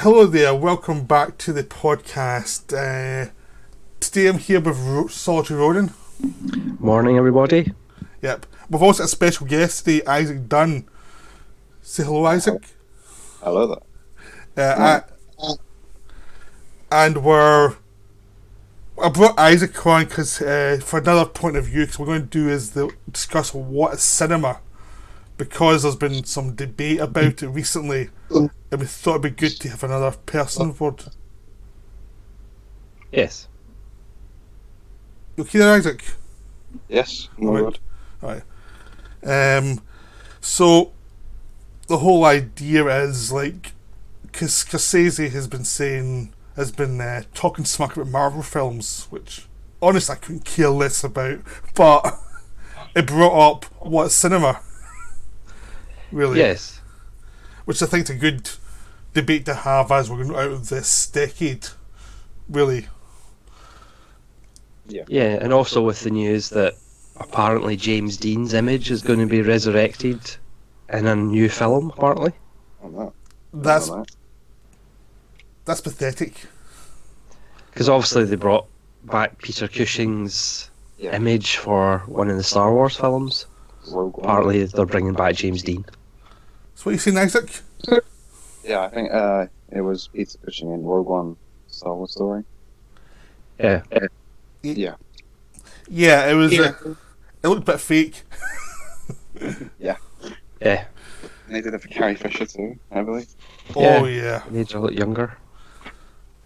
Hello there, welcome back to the podcast. Today I'm here with Solitary Ronin. Morning, everybody. Yep. We've also got a special guest today, Isaac Dunne. Say hello, Isaac. Hello there. And I brought Isaac on because for another point of view, because we're going to do is discuss what is cinema, because there's been some debate about it recently, and we thought it'd be good to have another person aboard. Yes. You okay there, Isaac? Yes, Alright. So the whole idea is like, because Scorsese has been talking smack about Marvel films, which honestly I couldn't care less about, but it brought up what is cinema, really. Yes. Which I think is a good debate to have as we're going out of this decade, really. Yeah, and also with the news that apparently James Dean's image is going to be resurrected in a new film, apparently. That's pathetic. Because obviously they brought back Peter Cushing's image for one of the Star Wars films. Apparently they're bringing back James Dean. So what are you saying, Isaac? Yeah, I think it was Peter Cushing in Rogue One Star Wars story. Yeah. Yeah. Yeah, it was. It looked a bit fake. Yeah. Yeah. And they did it for Carrie Fisher too, I believe. Oh yeah. It made her look younger.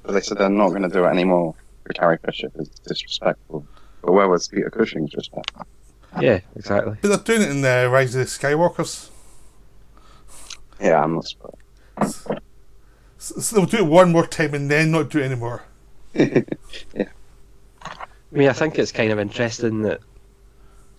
But they said they're not going to do it anymore for Carrie Fisher because it's disrespectful. But where was Peter Cushing's respect? Yeah, exactly. But they're doing it in the Rise of the Skywalkers. Yeah, I'm not surprised. So they'll do it one more time and then not do it anymore. Yeah. I mean, I think it's kind of interesting that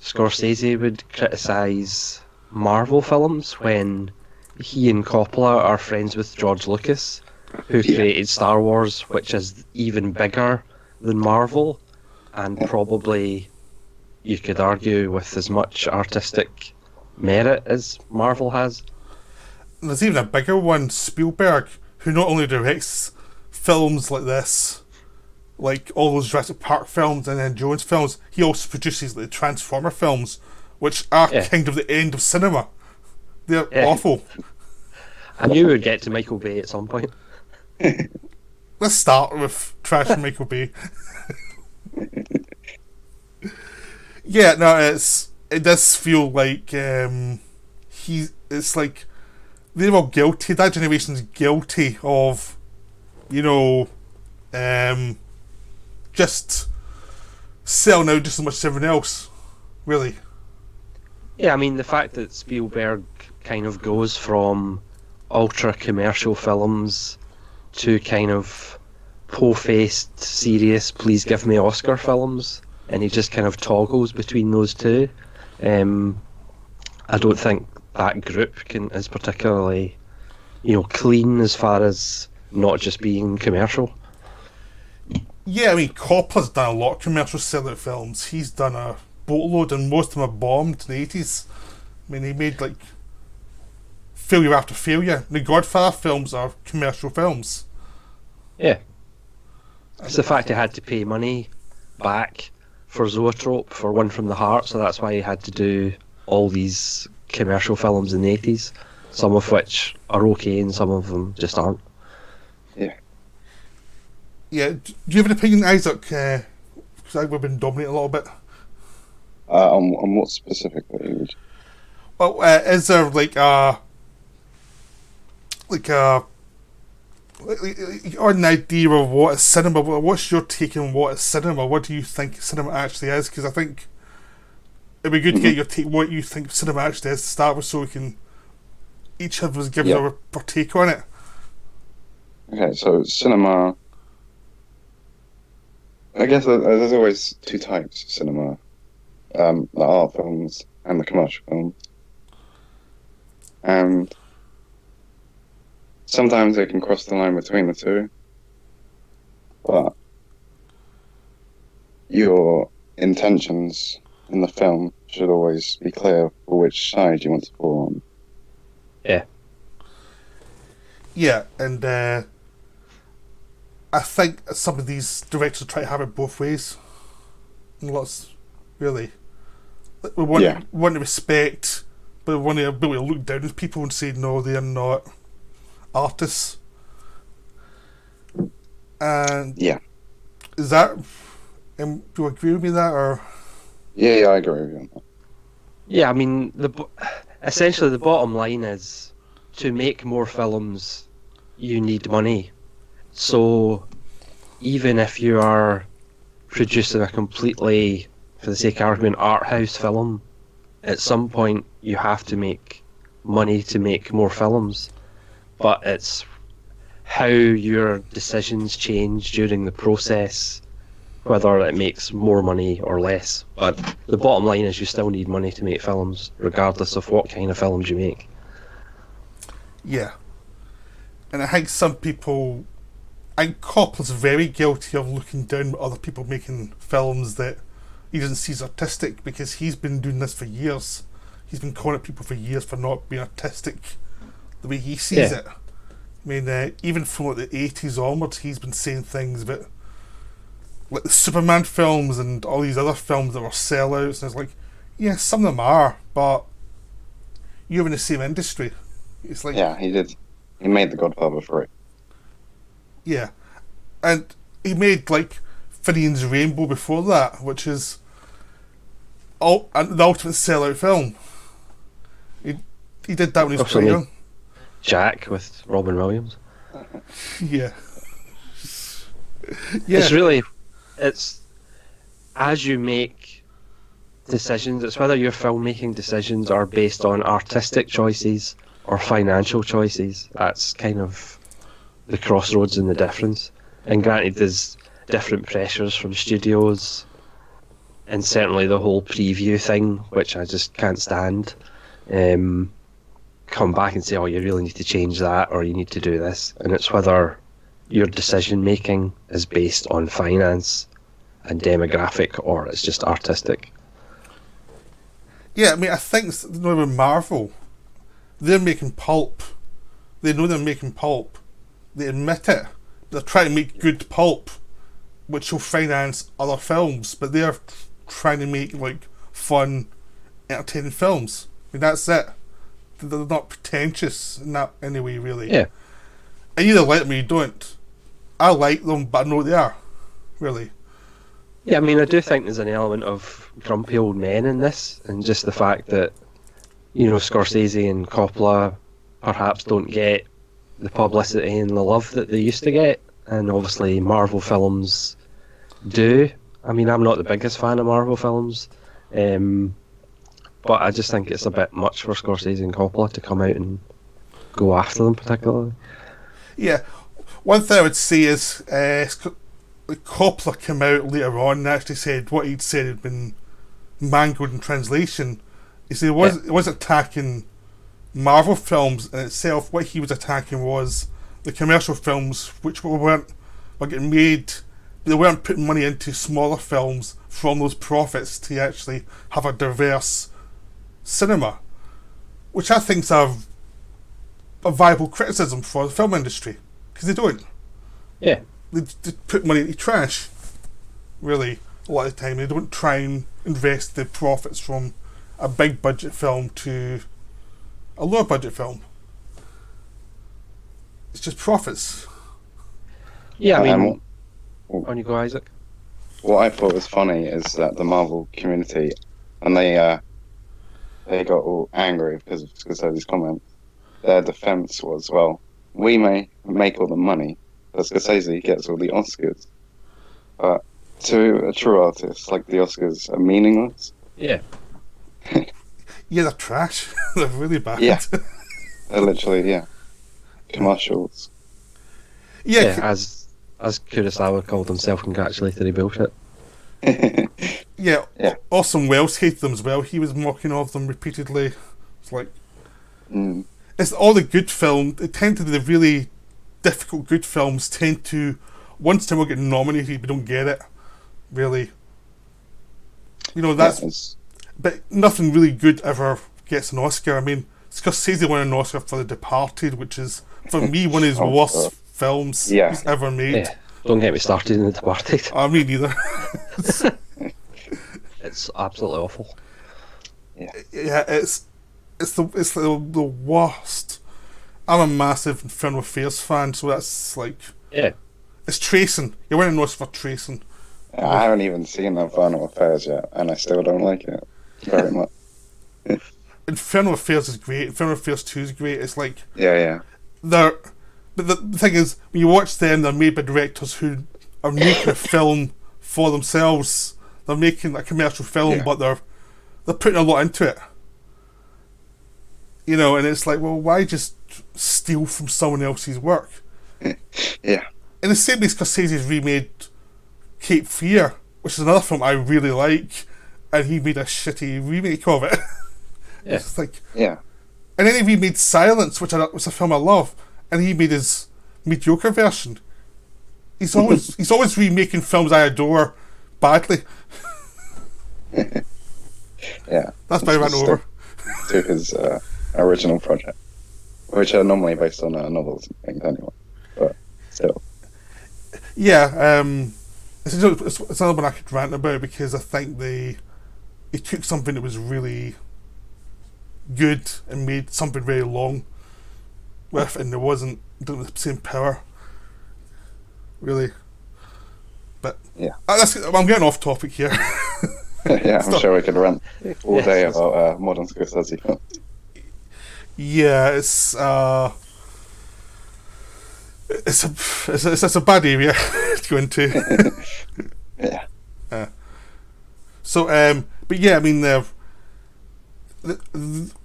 Scorsese would criticise Marvel films when he and Coppola are friends with George Lucas, who created Star Wars, which is even bigger than Marvel, and probably, you could argue, with as much artistic merit as Marvel has. And there's even a bigger one, Spielberg, who not only directs films like this, like all those Jurassic Park films and then Jones films, he also produces the Transformer films, which are kind of the end of cinema. They're awful. I knew we'd get to Michael Bay at some point. Let's start with trash and Michael Bay. Yeah, no, it does feel like it's like they're all guilty. That generation's guilty of, just selling out just as much as everyone else, really. Yeah, I mean, the fact that Spielberg kind of goes from ultra commercial films to kind of po-faced, serious, please give me Oscar films, and he just kind of toggles between those two. I don't think that group is particularly, clean as far as not just being commercial. Yeah, I mean, Coppola's done a lot of commercial sellout films. He's done a boatload, and most of them are bombed in the 80s. I mean, he made, like, failure after failure. The Godfather films are commercial films. Yeah. It's the fact he had to pay money back for Zoetrope for One from the Heart, so that's why he had to do all these commercial films in the 80s, some of which are okay and some of them just aren't. Yeah. Yeah, do you have an opinion, Isaac? Because we've been dominating a little bit. On what specifically? Well, is there an idea of what is cinema? What's your take on what is cinema? What do you think cinema actually is? Because I think it'd be good to get your take, what you think cinema actually is to start with, so we can each of us give our take on it. Okay, so cinema. I guess there's always two types of cinema. The art films and the commercial films. And sometimes they can cross the line between the two. But your intentions in the film should always be clear for which side you want to fall on. Yeah. Yeah, and I think some of these directors try to have it both ways. And lots, really. Like, we want to respect, but we want to be able to look down at people and say, no, they are not artists. And is that... do you agree with me that, or...? Yeah, I agree with you on that. Yeah, I mean, essentially the bottom line is, to make more films, you need money. So, even if you are producing a completely, for the sake of argument, art house film, at some point you have to make money to make more films. But it's how your decisions change during the process, whether it makes more money or less. But the bottom line is you still need money to make films, regardless of what kind of films you make. Yeah. And I think some people... I think Coppola's very guilty of looking down at other people making films that he doesn't see as artistic, because he's been doing this for years. He's been calling out people for years for not being artistic the way he sees it. I mean, even from like, the 80s onwards, he's been saying things about like the Superman films and all these other films that were sellouts, and it's like, yeah, some of them are, but you're in the same industry. It's like, yeah, he did. He made The Godfather 3. Yeah, and he made like Finian's Rainbow before that, which is the ultimate sellout film. He did that when he was pretty young. Jack with Robin Williams. Yeah. It's as you make decisions, it's whether your filmmaking decisions are based on artistic choices or financial choices. That's kind of the crossroads and the difference. And granted, there's different pressures from studios, and certainly the whole preview thing, which I just can't stand, come back and say, oh, you really need to change that, or you need to do this. And it's whether your decision making is based on finance and demographic, or it's just artistic. Yeah, I mean, I think with Marvel, they're making pulp. They know they're making pulp. They admit it. They're trying to make good pulp, which will finance other films, but they're trying to make like fun, entertaining films. I mean, that's it. They're not pretentious in that any way, really. Yeah. And you either like them or you don't. I like them, but I know they are, really. Yeah, I mean, I do think there's an element of grumpy old men in this, and just the fact that, you know, Scorsese and Coppola perhaps don't get the publicity and the love that they used to get, and obviously Marvel films do. I mean, I'm not the biggest fan of Marvel films, but I just think it's a bit much for Scorsese and Coppola to come out and go after them particularly. Yeah, one thing I would say is Coppola came out later on and actually said what he'd said had been mangled in translation. He said it was attacking Marvel films in itself. What he was attacking was the commercial films, which were getting made. They weren't putting money into smaller films from those profits to actually have a diverse cinema, which I think is a viable criticism for the film industry, because they don't. Yeah. They put money into trash, really, a lot of the time. They don't try and invest the profits from a big budget film to a lower budget film. It's just profits. Yeah, I mean, on you go, Isaac. What I thought was funny is that the Marvel community, and they got all angry because of Scorsese's comments. Their defense was, well, we may make all the money, but Scorsese gets all the Oscars. But to a true artist, like, the Oscars are meaningless. Yeah. Yeah, they're trash. They're really bad. Yeah. They're literally, commercials. Yeah, as Kurosawa called them, self-congratulatory bullshit. Yeah. Orson Welles hated them as well. He was mocking of them repeatedly. It's like... It's all the good films. It tend to be the really difficult good films tend to... Once they will get nominated, we don't get it. Really. You know, that's... But nothing really good ever gets an Oscar. I mean, Scorsese won an Oscar for The Departed, which is, for me, one of his worst films he's ever made. Don't get me started in The Departed. I mean, neither. It's absolutely awful. Yeah, it's the worst. I'm a massive Infernal Affairs fan, so that's like, Yeah. it's tracing. You want to know it's for tracing. I haven't even seen Infernal Affairs yet, and I still don't like it very much. Infernal Affairs is great. Infernal Affairs 2 is great. It's like, Yeah. but the thing is, when you watch them, they're made by directors who are making a film for themselves. They're making a commercial film, but they're putting a lot into it. You know, and it's like, well, why just steal from someone else's work? Yeah. In the same way, Scorsese's remade Cape Fear, which is another film I really like, and he made a shitty remake of it. Yeah. It's like, Yeah. and then he remade Silence, which was a film I love, and he made his mediocre version. He's always remaking films I adore badly. Yeah. That's my rant over. To his original project, which are normally based on novels and things anyway. But still. Yeah, it's another one I could rant about because I think he took something that was really good and made something very long with, and didn't have the same power, really. But I'm getting off topic here. Yeah, I'm sure we could rant all day about modern Scorsese films. Yeah, it's a bad area to go into. Yeah. So, but yeah, I mean,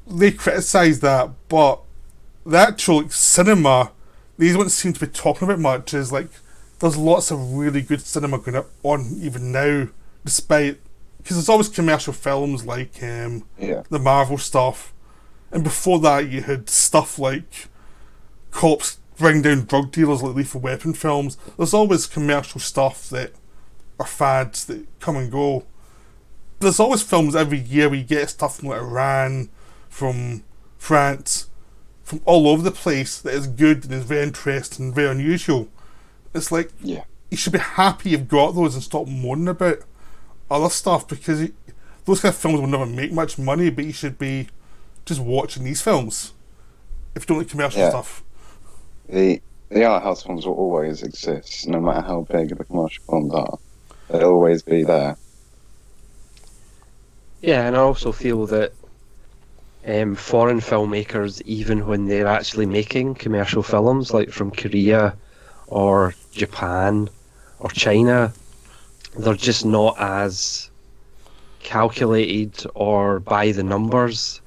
they criticise that, but the actual cinema, these ones seem to be talking about much, is like, there's lots of really good cinema going on even now, despite, because there's always commercial films like the Marvel stuff, and before that you had stuff like cops bring down drug dealers, like Lethal Weapon films. There's always commercial stuff that are fads that come and go. There's always films every year where you get stuff from like Iran, from France, from all over the place that is good and is very interesting and very unusual. It's like, you should be happy you've got those and stop moaning about other stuff, because those kind of films will never make much money, but you should be just watching these films if you don't like commercial stuff. The art house films will always exist, no matter how big the commercial films are. They'll always be there. Yeah, and I also feel that foreign filmmakers, even when they're actually making commercial films, like from Korea or Japan or China, they're just not as calculated or by the numbers.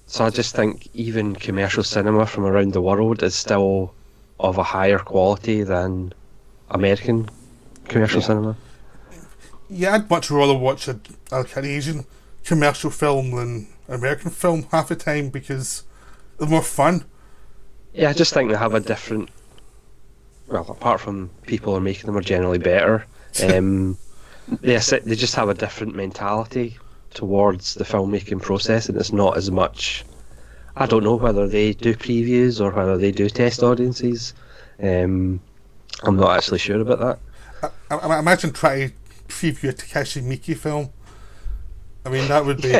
So I just think even commercial cinema from around the world is still of a higher quality than American commercial cinema. Yeah, I'd much rather watch an Asian commercial film than an American film half the time, because they're more fun. Yeah, I just think they have a different... Well, apart from people who are making them are generally better, they just have a different mentality towards the filmmaking process, and it's not as much... I don't know whether they do previews or whether they do test audiences. I'm not actually sure about that. I imagine trying to preview a Takashi Miike film. I mean, that would be...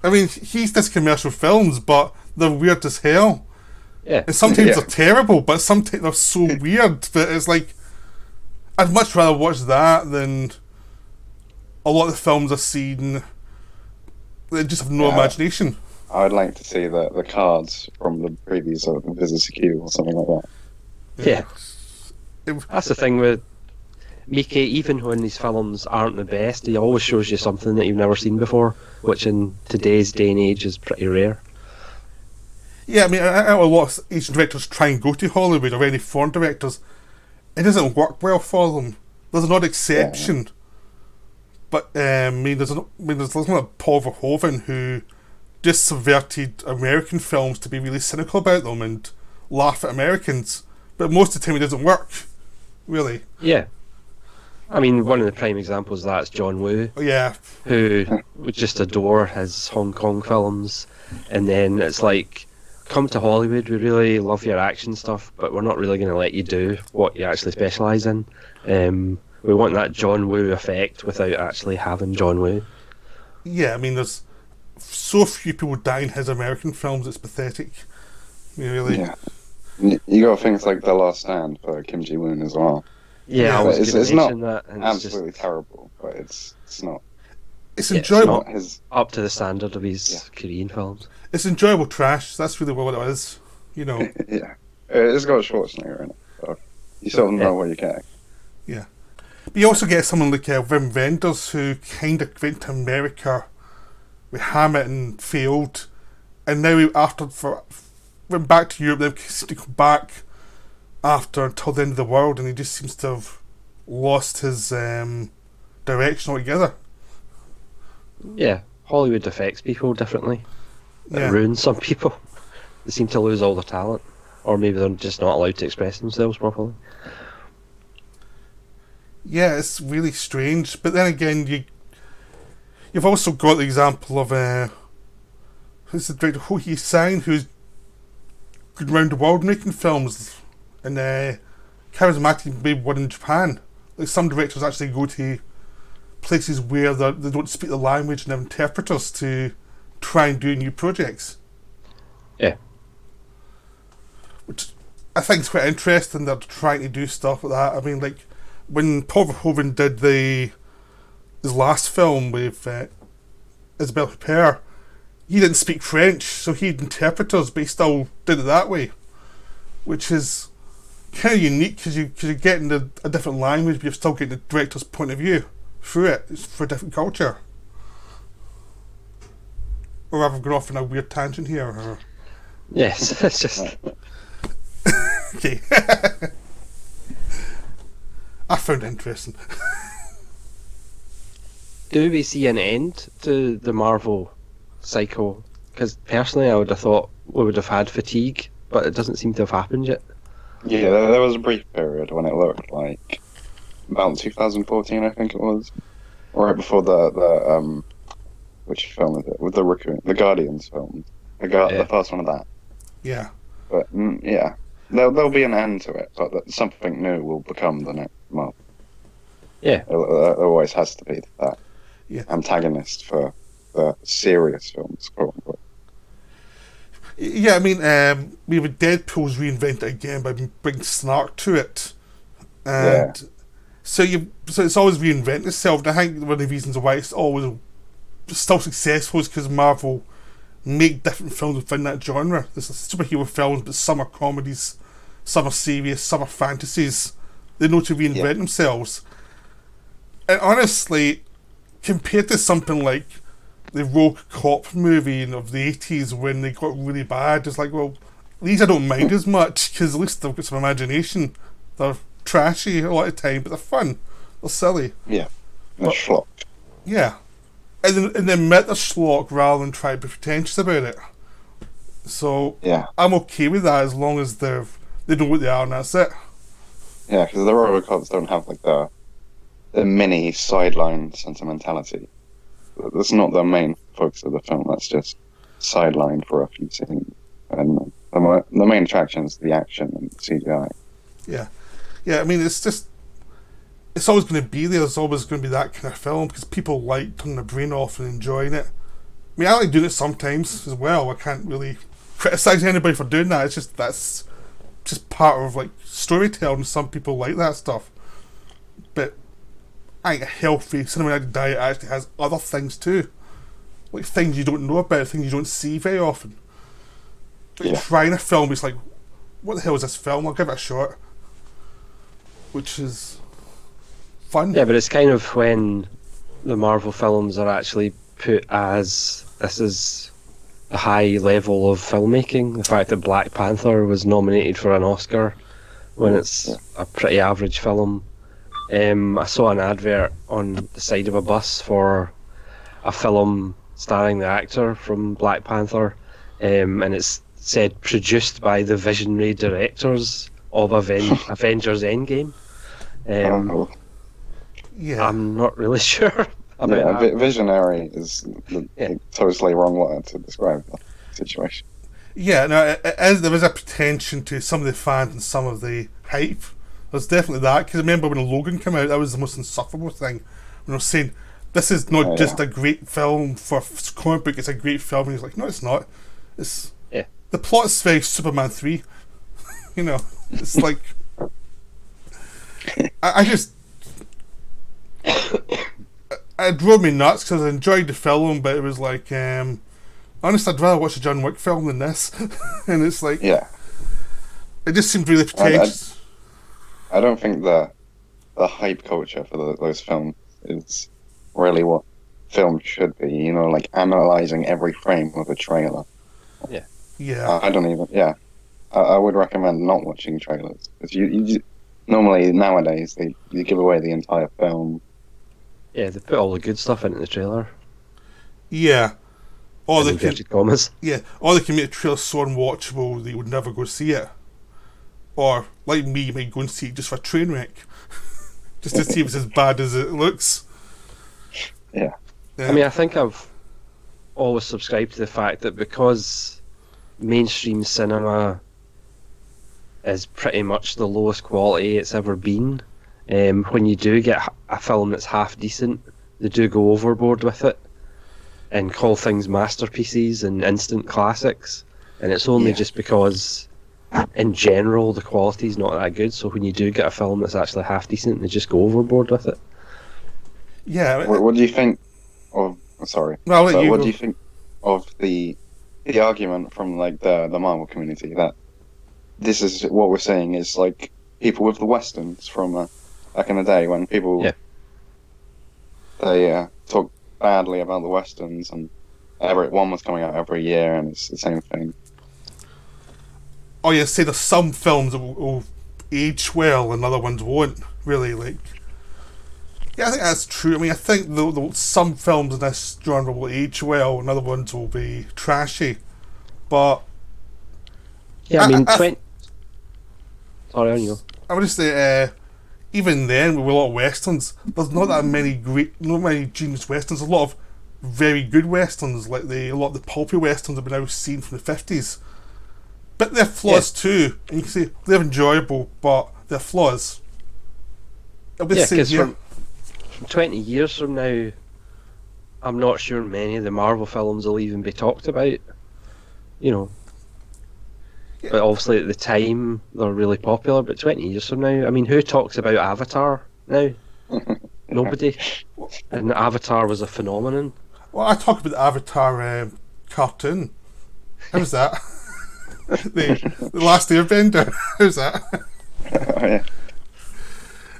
I mean, he does commercial films, but they're weird as hell. Yeah. And sometimes they're terrible, but sometimes they're so weird that it's like, I'd much rather watch that than a lot of the films I've seen that just have no imagination. I would like to see the cards from the previews of Visitor Q or something like that. Yeah. That's the thing with Miike, even when these films aren't the best, he always shows you something that you've never seen before, which in today's day and age is pretty rare. Yeah, I mean, I know a lot of Asian directors try and go to Hollywood, or any foreign directors. It doesn't work well for them. There's an odd exception. But, I mean, there's one like Paul Verhoeven who just subverted American films to be really cynical about them and laugh at Americans. But most of the time it doesn't work, really. Yeah. I mean, one of the prime examples of that is John Woo. Yeah. Who would just adore his Hong Kong films. And then it's like, come to Hollywood, we really love your action stuff, but we're not really going to let you do what you actually specialise in. We want that John Woo effect without actually having John Woo. Yeah, I mean, there's so few people die in his American films, it's pathetic. I mean, really. Yeah. You got things like The Last Stand for Kim Ji-woon as well. Yeah, Yeah, I was it's going to mention not that. And it's Absolutely terrible, but it's not. It's Yeah, enjoyable. Not his. up to the standard of his Korean films. It's enjoyable trash. That's really what it is. You know. Yeah. It's got Schwarzenegger in it, so you sort of know what you're getting. But you also get someone like Wim Wenders, who kind of went to America with Hammett and failed, and now went back to Europe. Then seemed to come back after Until the End of the World, and he just seems to have lost his direction altogether. Yeah, Hollywood affects people differently. It Yeah. ruins some people. They seem to lose all their talent, or maybe they're just not allowed to express themselves properly. Yeah, it's really strange. But then again, you've also got the example of who's the director, Ho Hee Sang, who's going around the world making films, and charismatic maybe one in Japan. Like some directors actually go to places where they don't speak the language and have interpreters to try and do new projects. Yeah. Which I think is quite interesting. They're trying to do stuff like that. I mean, like when Paul Verhoeven did his last film with Isabelle Huppert, he didn't speak French, so he had interpreters, but he still did it that way, which is kind of unique because you're getting a different language, but you're still getting the director's point of view through it. It's for a different culture. Or have I gone off on a weird tangent here? Or... Yes, it's just... Okay. I found it interesting. Do we see an end to the Marvel cycle? Because personally I would have thought we would have had fatigue, but it doesn't seem to have happened yet. Yeah, there was a brief period when it looked like about 2014, I think it was, right before the which film is it? With the Raccoon, the Guardians film, the first one of that. Yeah. But yeah, there'll be an end to it, but something new will become the next Marvel. Yeah, There always has to be that Yeah. antagonist for the serious films, quote unquote. Yeah, I mean, we have Deadpool's reinvented again by bringing snark to it, and so it's always reinventing itself. And I think one of the reasons why it's always still successful is because Marvel make different films within that genre. There's superhero films, but some are comedies, some are serious, some are fantasies. They know to reinvent themselves. And honestly, compared to something like the Rogue Cop movie of the 80s when they got really bad, it's like, well, these I don't mind as much because at least they've got some imagination. They're trashy a lot of the time, but they're fun. They're silly. Yeah, the schlock. Yeah. And then admit their schlock rather than try to be pretentious about it. So Yeah, I'm okay with that as long as they know what they are and that's it. yeah, because the Robocops don't have like the mini sideline sentimentality. That's not the main focus of the film. That's just sidelined for a few scenes, and the main attraction is the action and CGI. Yeah. I mean, it's always going to be there. There's always going to be that kind of film because people like turning their brain off and enjoying it. I mean, I like doing it sometimes as well. I can't really criticize anybody for doing that. It's just that's just part of like storytelling. Some people like that stuff, but I think a healthy cinematic diet actually has other things too, like things you don't know about, things you don't see very often. Like trying a film, it's like, what the hell is this film? I'll give it a shot, which is fun. Yeah, but it's kind of when the Marvel films are actually put as this is a high level of filmmaking. The fact that Black Panther was nominated for an Oscar when it's a pretty average film. I saw an advert on the side of a bus for a film starring the actor from Black Panther, and it said produced by the visionary directors of Avengers Endgame. Yeah. I'm not really sure about that. Visionary is the totally wrong word to describe the situation. Yeah, no, there is a pretension to some of the fans and some of the hype. There's definitely that, because I remember when Logan came out, that was the most insufferable thing. When I was saying, this is not just a great film for comic book, it's a great film, and he's like, no, it's not. It's the plot is very Superman 3. You know, it's like... I just... It drove me nuts, because I enjoyed the film, but it was like... honestly, I'd rather watch a John Wick film than this. And it's like... Yeah. It just seemed really pretentious. I don't think the hype culture for those films is really what film should be. You know, like analyzing every frame of a trailer. Yeah. Yeah. I don't even. Yeah. I would recommend not watching trailers, because you normally nowadays they give away the entire film. Yeah, they put all the good stuff into the trailer. Yeah. Or they inverted commas. Yeah, or they can make a trailer so unwatchable that you would never go see it. Or, like me, you might go and see it just for a train wreck. Just to see if it's as bad as it looks. Yeah. I mean, I think I've always subscribed to the fact that because mainstream cinema is pretty much the lowest quality it's ever been, when you do get a film that's half decent, they do go overboard with it and call things masterpieces and instant classics, and it's only just because in general the quality's not that good, so when you do get a film that's actually half decent, they just go overboard with it. Yeah. What do you think of... Sorry. No, what do you think of the argument from like the Marvel community that this is what we're saying is like people with the westerns from back in the day, when people they talk badly about the westerns, and one was coming out every year and it's the same thing. Oh yeah, say there's some films that will age well and other ones won't, really, like... Yeah, I think that's true. I mean, I think some films in this genre will age well and other ones will be trashy. But... Yeah, I mean, Sorry, on you. I would just say, even then, with a lot of westerns, there's not that many genius westerns. There's a lot of very good westerns, like a lot of the pulpy westerns have been now seen from the 50s. But they're flaws too, and you can say they're enjoyable, but they're flaws. Because from 20 years from now, I'm not sure many of the Marvel films will even be talked about. You know. Yeah. But obviously at the time, they're really popular, but 20 years from now, I mean, who talks about Avatar now? Nobody. And Avatar was a phenomenon. Well, I talk about the Avatar cartoon. How's that? the Last Airbender. How's that? Oh,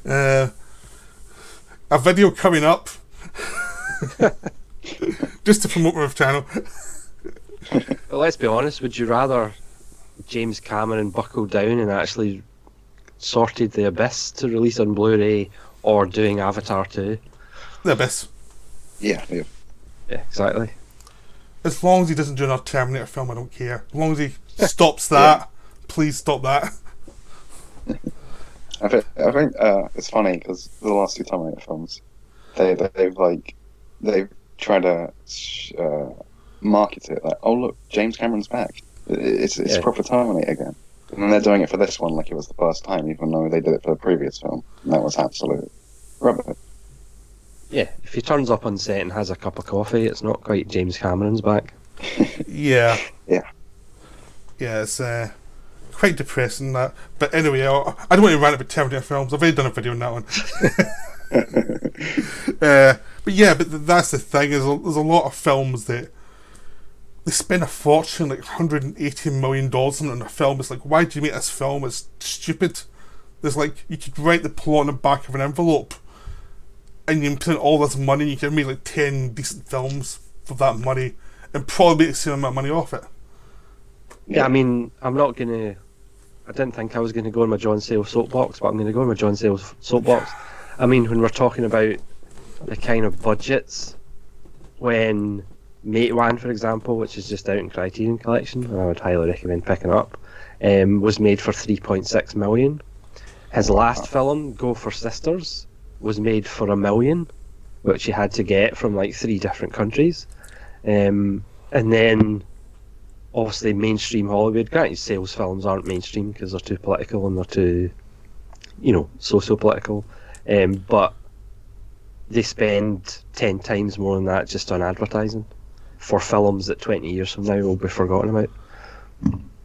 yeah. A video coming up. Just to promote my channel. But let's be honest, would you rather James Cameron buckled down and actually sorted The Abyss to release on Blu-ray, or doing Avatar 2? The Abyss. Yeah. Yeah, exactly. As long as he doesn't do another Terminator film, I don't care. As long as he stops that, please stop that. I think it's funny because the last two Terminator films, they've tried to market it like, oh look, James Cameron's back. It's proper Terminator again, and then they're doing it for this one like it was the first time, even though they did it for the previous film, and that was absolute rubbish. Yeah, if he turns up on set and has a cup of coffee, it's not quite James Cameron's back. Yeah. Yeah. Yeah, it's quite depressing, that. But anyway, I don't want to rant about Terminator films. I've already done a video on that one. But that's the thing, is there's a lot of films that they spend a fortune, like $180 million on a film. It's like, why do you make this film? It's stupid. There's like, you could write the plot on the back of an envelope, and you can put in all this money, you can make like 10 decent films for that money, and probably make the same amount of money off it. Yeah, I mean, I didn't think I was going to go on my John Sayles soapbox, but I'm going to go on my John Sayles soapbox. I mean, when we're talking about the kind of budgets, when Matewan, for example, which is just out in Criterion Collection, and I would highly recommend picking up, was made for $3.6 million. His last film, Go for Sisters, was made for $1 million, which he had to get from like 3 different countries. And then obviously mainstream Hollywood. Granted, sales films aren't mainstream because they're too political and they're too, socio-political. But they spend 10 times more than that just on advertising for films that 20 years from now will be forgotten about.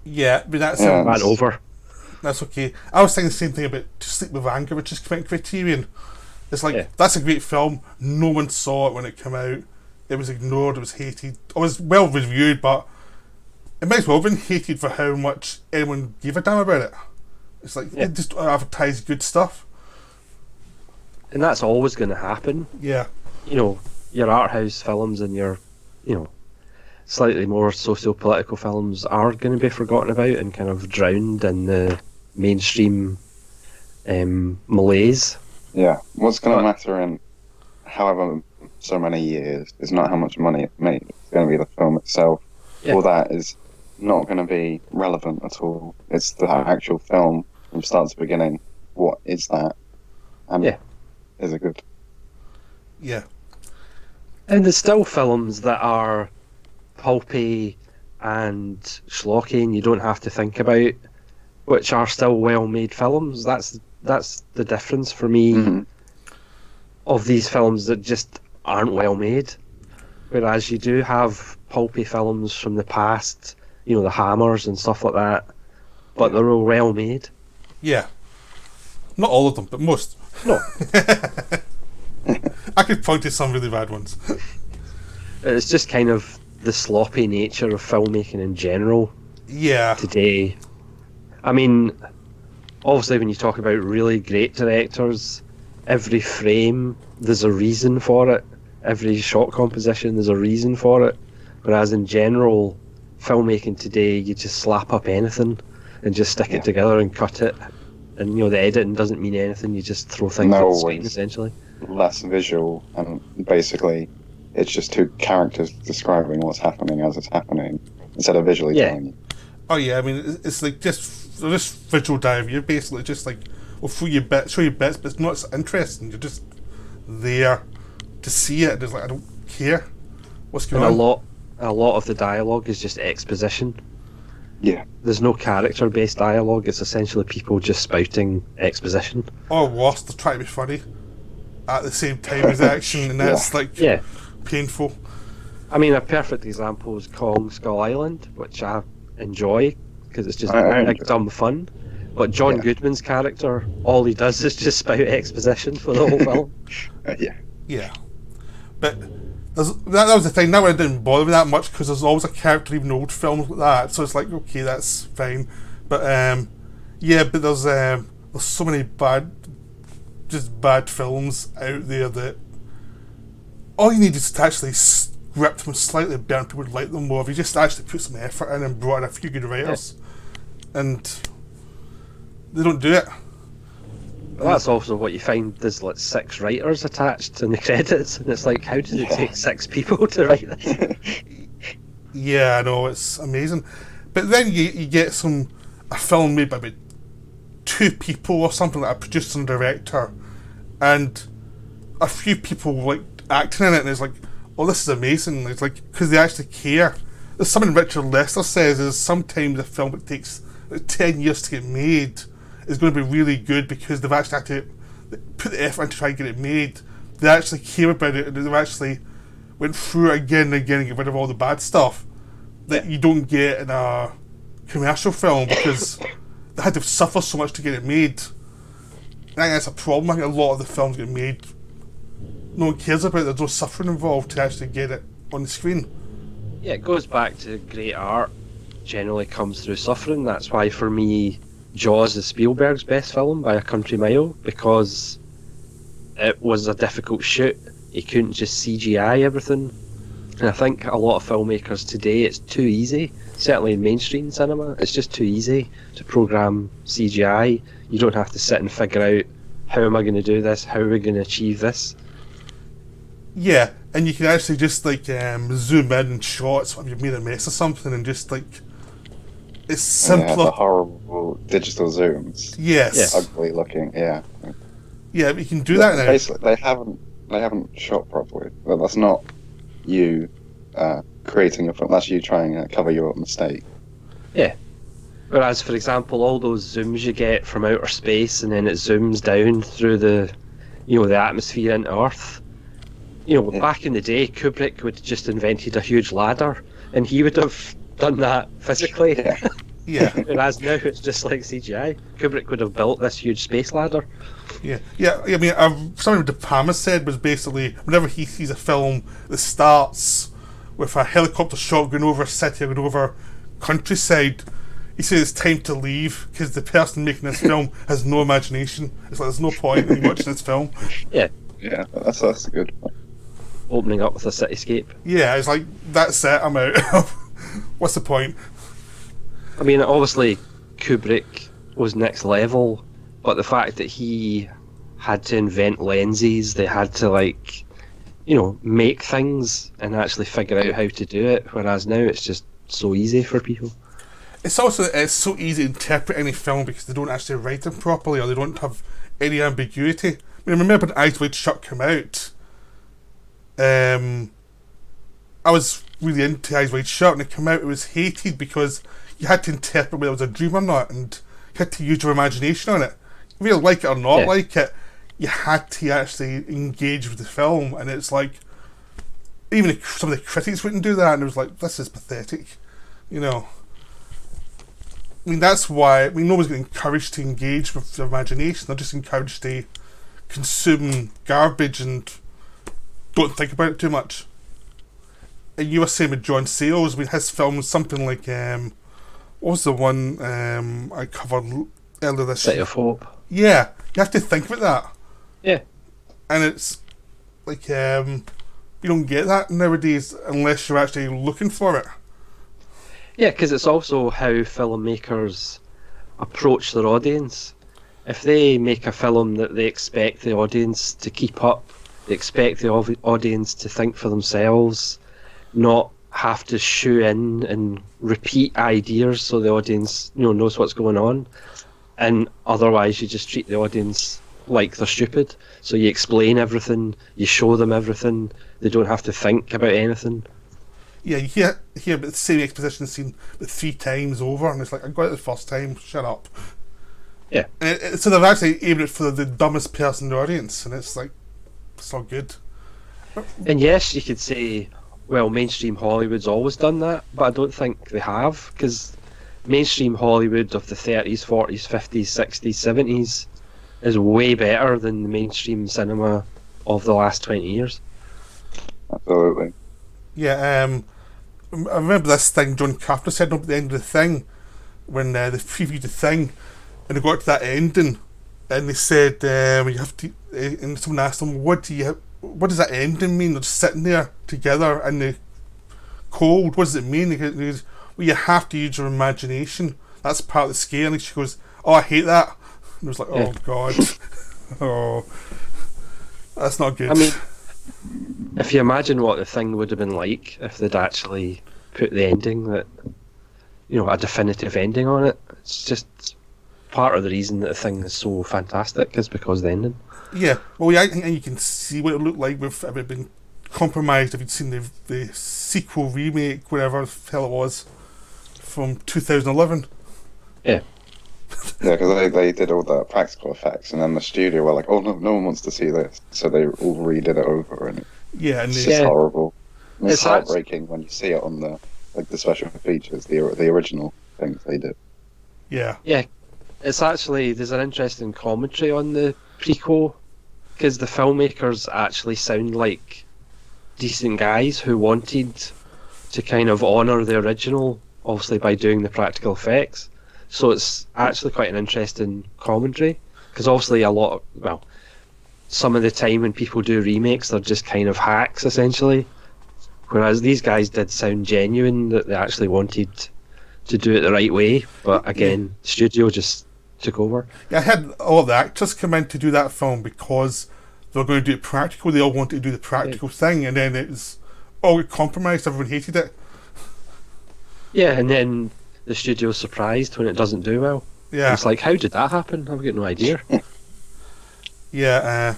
Yeah, but that's Ran over. That's okay. I was thinking the same thing about To Sleep with Anger, which is Criterion. It's like, that's a great film. No one saw it when it came out. It was ignored, it was hated. It was well reviewed, but it might as well have been hated for how much anyone gave a damn about it. It's like, they just advertise good stuff. And that's always going to happen. Yeah. Your art house films and your, slightly more socio-political films are going to be forgotten about and kind of drowned in the mainstream malaise. Yeah. What's going to matter in however so many years is not how much money it makes. It's going to be the film itself. Yeah. All that is not going to be relevant at all. It's the actual film from start to beginning. What is that? And is it good? Yeah. And there's still films that are pulpy and schlocky and you don't have to think about, which are still well-made films. That's the difference for me of these films that just aren't well-made. Whereas you do have pulpy films from the past, the Hammers and stuff like that, but they're all well-made. Yeah. Not all of them, but most. No. I could point to some really bad ones. It's just kind of the sloppy nature of filmmaking in general. Yeah. Today. I mean, obviously when you talk about really great directors, every frame, there's a reason for it. Every shot composition, there's a reason for it. Whereas in general, filmmaking today, you just slap up anything and just stick it together and cut it. And, the editing doesn't mean anything, you just throw things on the screen, essentially. Less visual, and basically it's just two characters describing what's happening as it's happening instead of visually telling you. Oh yeah, I mean, it's like just visual diary. You're basically just like, we'll show you bits, but it's not so interesting. You're just there to see it. It's like, I don't care what's going on. A lot of the dialogue is just exposition. Yeah. There's no character-based dialogue. It's essentially people just spouting exposition. Or worse, they're trying to be funny at the same time as action, and that's painful. I mean, a perfect example is Kong Skull Island, which I enjoy because it's just like dumb fun. But John Goodman's character, all he does is just spout exposition for the whole film. Yeah. But that was the thing. That one didn't bother me that much because there's always a character, even old films like that. So it's like, okay, that's fine. But but there's so many bad films out there that all you need is to actually script them slightly better and people would like them more. If you just actually put some effort in and brought in a few good writers, and they don't do it. Well, that's also what you find. There's like 6 writers attached in the credits, and it's like, how did it take 6 people to write this? Yeah, I know, it's amazing. But then you get a film made by about 2 people or something, like a producer and director, and a few people like acting in it, and it's like, oh, this is amazing. It's like, because they actually care. There's something Richard Lester says is sometimes a film that takes like 10 years to get made is going to be really good because they've actually had to put the effort in to try and get it made. They actually care about it, and they've actually went through it again and again and get rid of all the bad stuff that you don't get in a commercial film because they had to suffer so much to get it made. I think that's a problem. I think a lot of the films get made, no one cares about it. There's no suffering involved to actually get it on the screen. Yeah, it goes back to great art generally comes through suffering. That's why for me Jaws is Spielberg's best film by a country mile, because it was a difficult shoot. He couldn't just CGI everything. And I think a lot of filmmakers today, it's too easy, certainly in mainstream cinema, it's just too easy to program CGI. You don't have to sit and figure out, how am I going to do this, how are we going to achieve this? Yeah, and you can actually just like zoom in and shots when you've made a mess of something and just like, it's simpler. Yeah, the horrible digital zooms. Yes. Ugly looking, yeah. Yeah, but you can do that now. Basically, they haven't shot properly. Well, that's not you creating a film. That's you trying to cover your mistake. Yeah. Whereas, for example, all those zooms you get from outer space, and then it zooms down through the atmosphere into Earth. Back in the day, Kubrick would just invented a huge ladder, and he would have done that physically. Yeah. Whereas now it's just like CGI. Kubrick would have built this huge space ladder. Yeah. I mean, something De Palma said was basically whenever he sees a film that starts with a helicopter shot going over a city or going over countryside, he says it's time to leave because the person making this film has no imagination. It's like there's no point in watching this film. Yeah. Yeah, that's a good one. Opening up with a cityscape. Yeah, it's like, that's it, I'm out. What's the point? I mean, obviously, Kubrick was next level, but the fact that he had to invent lenses, they had to, make things and actually figure out how to do it, whereas now it's just so easy for people. It's so easy to interpret any film because they don't actually write them properly, or they don't have any ambiguity. I mean, remember when Eyes Wide Shut came out, I was really into Eyes Wide Shut. When it came out, it was hated because you had to interpret whether it was a dream or not, and you had to use your imagination on it. Whether you like it or not like it, you had to actually engage with the film, and it's like, even some of the critics wouldn't do that, and it was like, this is pathetic, I mean, that's why nobody's getting encouraged to engage with their imagination. They're just encouraged to consume garbage and don't think about it too much. And you were saying with John Sayles, I mean, his film was something like, what was the one I covered earlier this year? City of Hope. Yeah, you have to think about that. Yeah. And it's like, you don't get that nowadays unless you're actually looking for it. Yeah, because it's also how filmmakers approach their audience. If they make a film that they expect the audience to keep up, they expect the audience to think for themselves, not have to shoe in and repeat ideas so the audience knows what's going on, and otherwise you just treat the audience like they're stupid. So you explain everything, you show them everything, they don't have to think about anything. Yeah, you hear about the same exposition scene but 3 times over, and it's like, I got it the first time, shut up. Yeah. And so they've actually aimed it for the dumbest person in the audience, and it's like, it's not good. And yes, you could say, well, mainstream Hollywood's always done that, but I don't think they have, because mainstream Hollywood of the 30s, 40s, 50s, 60s, 70s is way better than the mainstream cinema of the last 20 years. Absolutely. Yeah, I remember this thing John Carpenter said up at the end of the thing, when they previewed the thing, and they got to that ending, and they said, you have to, and someone asked them, what does that ending mean? They're just sitting there together in the cold. What does it mean? He goes, well, you have to use your imagination. That's part of the scale. And she goes, oh, I hate that. And I was like, oh, God. Oh, that's not good. I mean, if you imagine what the thing would have been like if they'd actually put the ending, that, a definitive ending on it, it's just part of the reason that the thing is so fantastic is because of the ending. Yeah, well, yeah, and you can see what it looked like if it had been compromised, if you'd seen the sequel, remake, whatever the hell it was, from 2011. Yeah. Yeah, because they did all the practical effects, and then the studio were like, "Oh no one wants to see this," so they all redid it over, and it's just horrible. And it's heartbreaking when you see it on the special features, the original things they did. Yeah. Yeah, it's actually, there's an interesting commentary on the prequel, because the filmmakers actually sound like decent guys who wanted to kind of honour the original, obviously by doing the practical effects. So it's actually quite an interesting commentary, because obviously some of the time when people do remakes, they're just kind of hacks essentially, whereas these guys did sound genuine, that they actually wanted to do it the right way, but again, the studio just took over. Yeah, I had all the actors come in to do that film because they were going to do it practical. They all wanted to do the practical thing, and then it was all compromised. Everyone hated it. Yeah, and then the studio's surprised when it doesn't do well. Yeah, it's like, how did that happen? I've got no idea. Yeah,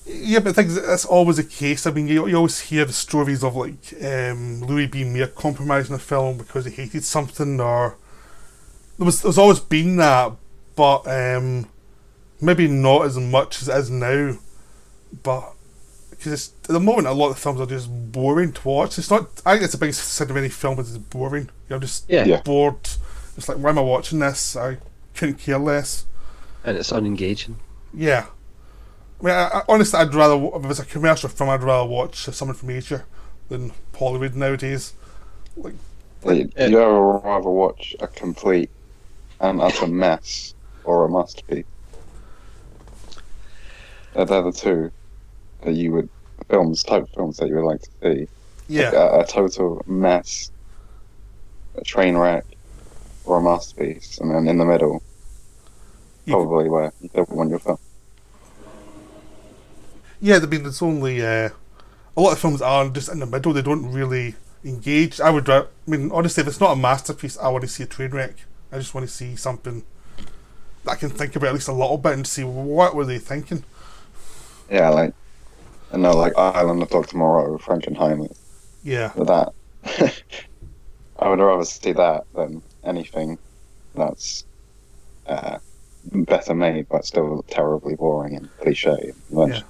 Yeah, but I think that's always the case. I mean, you always hear the stories of like Louis B. Mayer compromising a film because he hated something, or there's always been that, but maybe not as much as it is now. But because at the moment, a lot of the films are just boring to watch. It's not. I think it's the biggest sin of any film is it's boring. You're just bored. It's like, why am I watching this? I couldn't care less. And it's unengaging. Yeah. I mean, honestly, I'd rather, if it's a commercial film, I'd rather watch someone from Asia than Hollywood nowadays. Like, You'd ever rather watch a complete and utter mess or a masterpiece? They're the two that you would type films that you would like to see. yeah. Like a total mess, a train wreck, or a masterpiece, and then in the middle, probably where you don't want your film. Yeah, I mean, there's only a lot of films are just in the middle. They don't really engage. I mean, honestly, if it's not a masterpiece, I want to see a train wreck. I just want to see something that I can think about at least a little bit and see what were they thinking. Yeah, like Island of Dr. Moreau, Frankenheimer. Yeah. That I would rather see that than anything that's better made but still terribly boring and cliche. Yeah.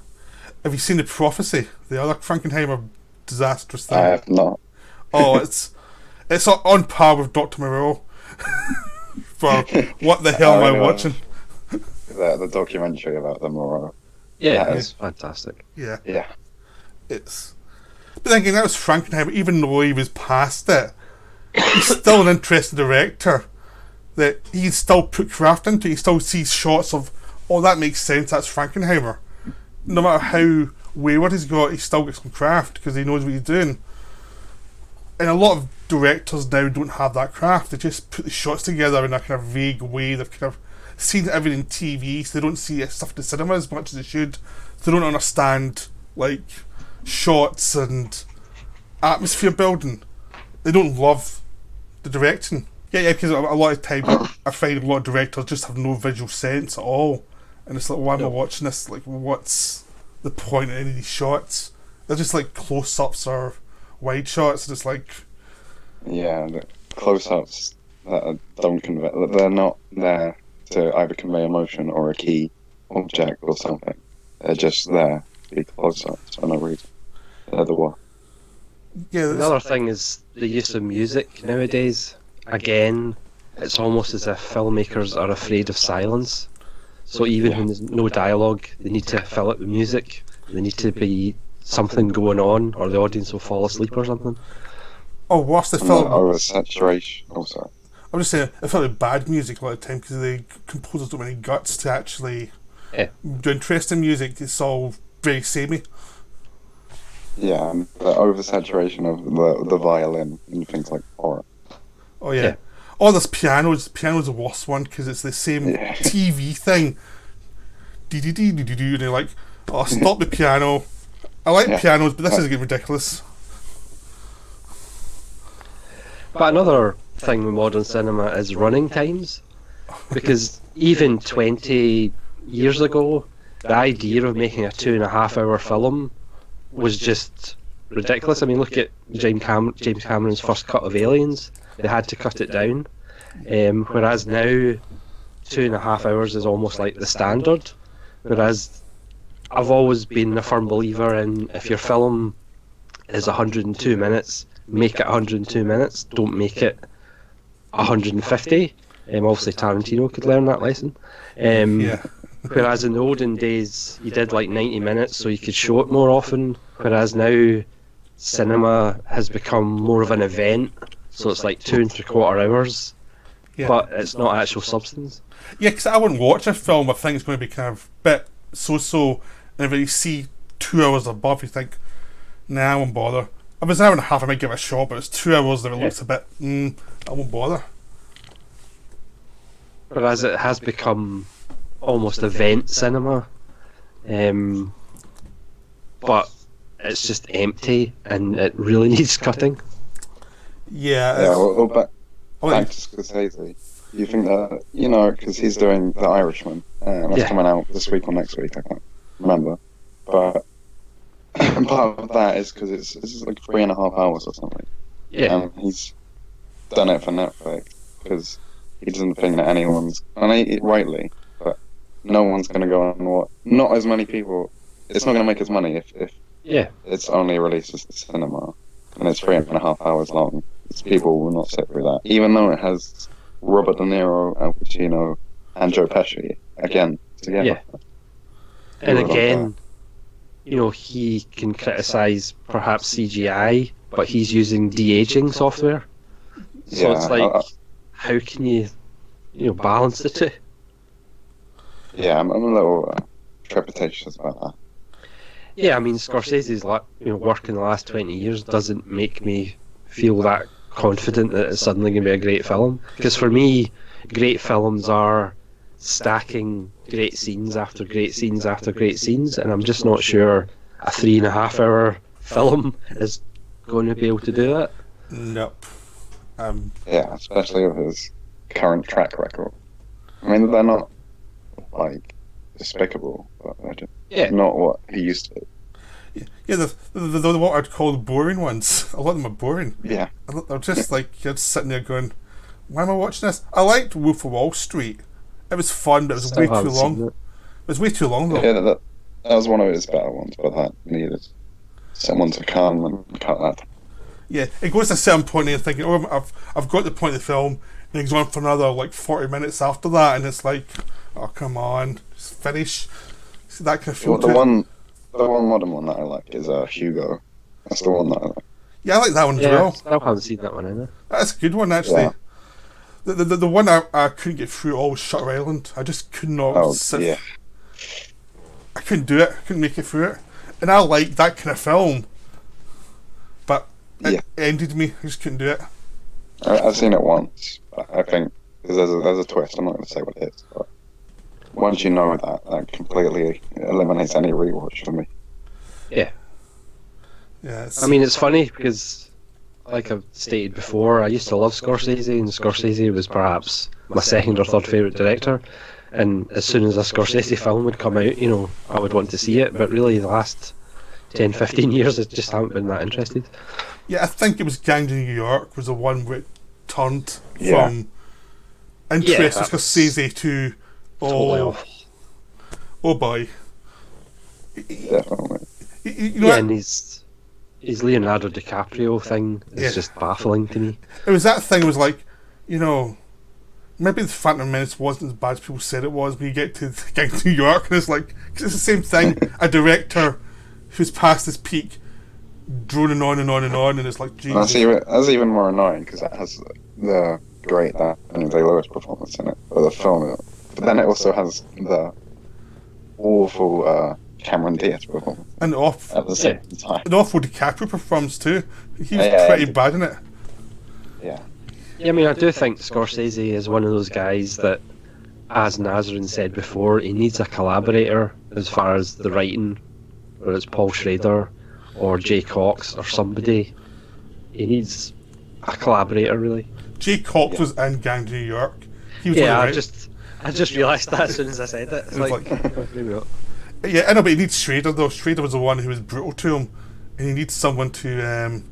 Have you seen The Prophecy? The other Frankenheimer disastrous thing? I have not. Oh, it's on par with Dr. Moreau. For what the hell am I watching? The documentary about the Moreau. Yeah, it's fantastic. Yeah. Yeah. But thinking that was Frankenheimer, even though he was past it, he's still an interesting director. That he still put craft into. He still sees shots of, oh, that makes sense. That's Frankenheimer. No matter how wayward he's got, he still gets some craft because he knows what he's doing. And a lot of directors now don't have that craft. They just put the shots together in a kind of vague way. They've kind of seen everything in TV, so they don't see stuff in the cinema as much as they should. They don't understand like shots and atmosphere building. They don't love the directing. Yeah, because a lot of time I find a lot of directors just have no visual sense at all. And it's like, why am I watching this? Like, what's the point of any of these shots? They're just like close-ups or wide shots. It's like... Yeah, the close-ups that don't convey... They're not there to either convey emotion or a key object or something. They're just there to be close-ups for no reason. They're the one. Yeah, another thing is the use of music nowadays. Again, it's almost as if filmmakers are afraid of silence. So even when there's no dialogue, they need to fill it with music. They need to be something going on, or the audience will fall asleep or something. Oh, what's the film? Oversaturation. Oh, sorry. I'm just saying, I felt like bad music a lot of the time because the composers don't have any guts to actually do interesting music. It's all very samey. Yeah, and the oversaturation of the violin and things like horror. Oh yeah. Oh, there's pianos. Piano's the worst one because it's the same TV thing. Dee-dee-dee-dee-dee-dee, and they're like, oh, stop the piano. I like pianos, but this is getting ridiculous. But another thing with modern cinema is running times. Because even 20 years ago, the idea of making a 2.5 hour film was just ridiculous. I mean, look at James Cameron's first cut of Aliens. They had to cut it down. Whereas now, 2.5 hours is almost like the standard. Whereas I've always been a firm believer in, if your film is 102 minutes, make it 102 minutes. Don't make it 150. Obviously Tarantino could learn that lesson. Whereas in the olden days, you did like 90 minutes so you could show it more often. Whereas now, cinema has become more of an event. So it's like 2.75 hours, but it's not actual substance. Yeah, because I wouldn't watch a film I think it's going to be kind of a bit so-so, and if you see 2 hours above, you think, nah, I won't bother. If it's an hour and a half, I might give it a shot, but it's 2 hours that it looks a bit, I won't bother. Whereas it has become almost event cinema, but it's just empty, and it really needs cutting. Yeah. Well, back to Scorsese. You think that, because he's doing The Irishman, and that's coming out this week or next week, I can't remember. But But part of that is because it's like 3.5 hours or something. Yeah. And he's done it for Netflix because he doesn't think that anyone's, rightly, but no one's going to go on what. Not as many people. It's not going to make as money if it's only released as the cinema, and it's 3.5 hours long. People will not sit through that, even though it has Robert De Niro, Al Pacino, and Joe Pesci again together. Yeah. And again, he can criticise perhaps CGI, but he's using de-aging software. So it's like, how can you balance the two? Yeah, I'm a little trepidatious about that. Yeah, I mean, Scorsese's work in the last 20 years doesn't make me feel that confident that it's suddenly going to be a great film. Because for me, great films are stacking great scenes after great scenes after great scenes, and I'm just not sure a 3.5-hour film is going to be able to do that. Nope. Yeah, especially with his current track record. I mean, they're not like despicable, but they're just not what he used to be. Yeah, the what I'd call the boring ones. A lot of them are boring. Yeah. They're just like, you're just sitting there going, why am I watching this? I liked Wolf of Wall Street. It was fun, but it was way too long. It was way too long, though. Yeah, that was one of his better ones, but that needed someone to come and cut that. Yeah, it goes to a certain point and you're thinking, oh, I've got the point of the film, and it goes on for another, 40 minutes after that, and it's like, oh, come on, just finish. See, that kind of feel the one modern one that I like is Hugo. That's the one that I like. Yeah, I like that one as well. I haven't seen that one either. That's a good one, actually. Yeah. The one I couldn't get through all was Shutter Island. I just could not sit. Yeah. I couldn't do it. I couldn't make it through it. And I like that kind of film. But it ended me. I just couldn't do it. I've seen it once, but I think there's a twist. I'm not going to say what it is. But once you know that completely eliminates any rewatch for me. Yeah. Yeah. I mean, it's funny because, like I've stated before, I used to love Scorsese, and Scorsese was perhaps my second or third favourite director. And as soon as a Scorsese film would come out, I would want to see it. But really, the last 10, 15 years, I just haven't been that interested. Yeah, I think it was Gangs of New York was the one where it turned from interest in Scorsese to, oh boy. Definitely. And his Leonardo DiCaprio thing is just baffling to me. It was that thing, it was like, maybe the Phantom Menace wasn't as bad as people said it was when you get to Gangs of New York, and it's like, cause it's the same thing, a director who's past his peak droning on and on and on, and it's like, Jesus. That's even more annoying because it has the great Daniel Day-Lewis performance in it for the film, but then it also has the awful Cameron Diaz performance and at the same time. An awful DiCaprio performance too. He was pretty bad in it. Yeah. Yeah, I mean, I do think Scorsese is one of those guys that, as Nazarin said before, he needs a collaborator as far as the writing, whether it's Paul Schrader or Jay Cox or somebody. He needs a collaborator, really. Jay Cox was in Gangs of New York. He was I just realised that as soon as I said it. It's like maybe not. Yeah, I know, but he needs Schrader though. Schrader was the one who was brutal to him, and he needs someone to,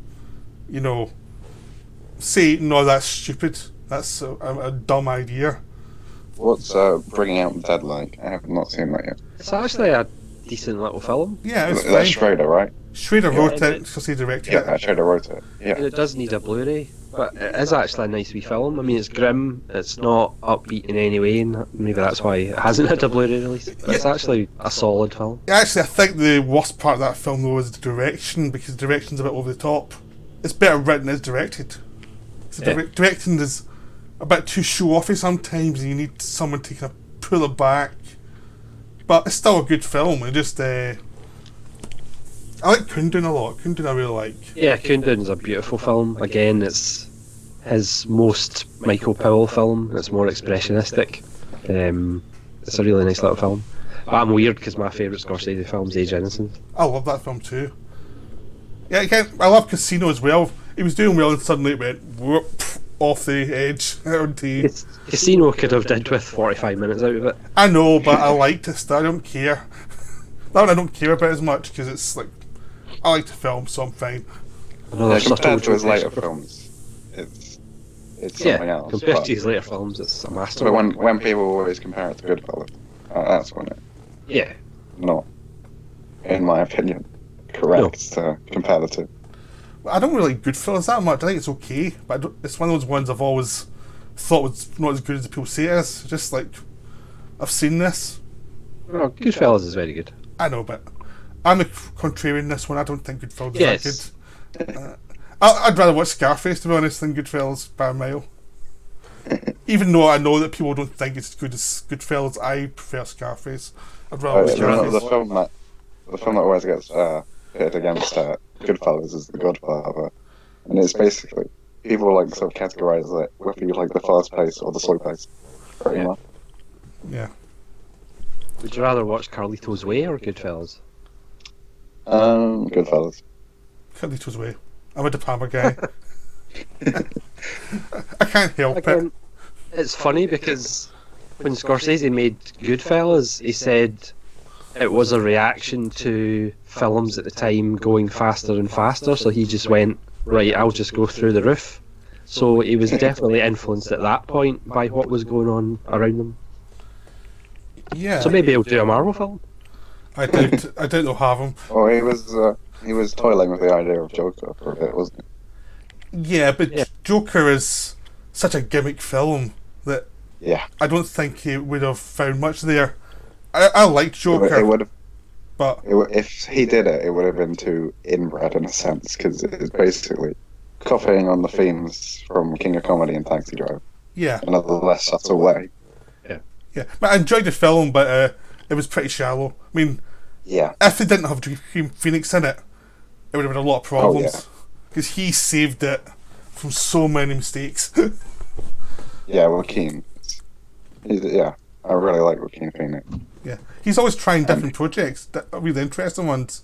say, no, that's stupid. That's a dumb idea. What's Bringing Out the Dead like? I have not seen that yet. It's actually a decent little film. Yeah, it's That's Schrader, right? Schrader wrote it because he directed it. Yeah, Schrader wrote it. Yeah. And it does need a Blu-ray, but it is actually a nice wee film. I mean, it's grim, it's not upbeat in any way, and maybe that's why it hasn't had a Blu-ray release. But it's actually a solid film. Actually, I think the worst part of that film though is the direction, because the direction's a bit over the top. It's better written as directed. Directing is a bit too show-offy sometimes, and you need someone to kind of pull it back. But it's still a good film. It just I like Kundun a lot. Kundun I really like. Yeah, Kundun's a beautiful film. Again, it's his most Michael Powell film. It's more expressionistic. It's a really nice little film. But I'm weird because my favourite Scorsese film's Age Innocence. I love that film too. Yeah, again, I love Casino as well. He was doing well and suddenly it went whoop, off the edge. Casino could have did with 45 minutes out of it. I know, but I liked it still. I don't care. That one I don't care about as much because it's like I like the film, so I'm fine. Another subtle compared to his joke later there. films, it's something else. Compared But, to his later films, it's a but masterwork. when people always compare it to Goodfellas, that's when it's Yeah. not, in my opinion, correct to compare the two. I don't really like Goodfellas that much. I think it's okay, but it's one of those ones I've always thought was not as good as people say it is. Just like I've seen this. Oh, Goodfellas is very good. I know, but I'm a contrarian in this one. I don't think Goodfellas Yes. is that good. I'd rather watch Scarface, to be honest, than Goodfellas by a mile. Even though I know that people don't think it's as good as Goodfellas, I prefer Scarface. I'd rather watch Scarface. The film that always gets pitted against Goodfellas is The Godfather, and it's basically people like sort of categorize it whether you like the fast pace or the slow pace, pretty much. Yeah. Would you rather watch Carlito's Way or Goodfellas? Goodfellas. Carlito's Way. I'm a De Palma guy. I can't help it. Again, it's funny because when Scorsese made Goodfellas, he said it was a reaction to films at the time going faster and faster, so he just went, right, I'll just go through the roof. So he was definitely influenced at that point by what was going on around him. Yeah. So maybe he'll do a Marvel film. I doubt they'll have him. Oh, he was toiling with the idea of Joker for a bit, wasn't he? Yeah, but Yeah. Joker is such a gimmick film that Yeah. I don't think he would have found much there. I liked Joker, It would have. but If he did it, it would have been too inbred in a sense, because it's basically copying on the themes from King of Comedy and Taxi Driver yeah, in a less subtle way. yeah. But I enjoyed the film, but it was pretty shallow. I mean, Yeah. if they didn't have Joaquin Phoenix in it, it would have been a lot of problems. yeah. Because he saved it from so many mistakes. Yeah, Joaquin. Yeah, I really like Joaquin Phoenix. Yeah, he's always trying different projects, that are really interesting ones.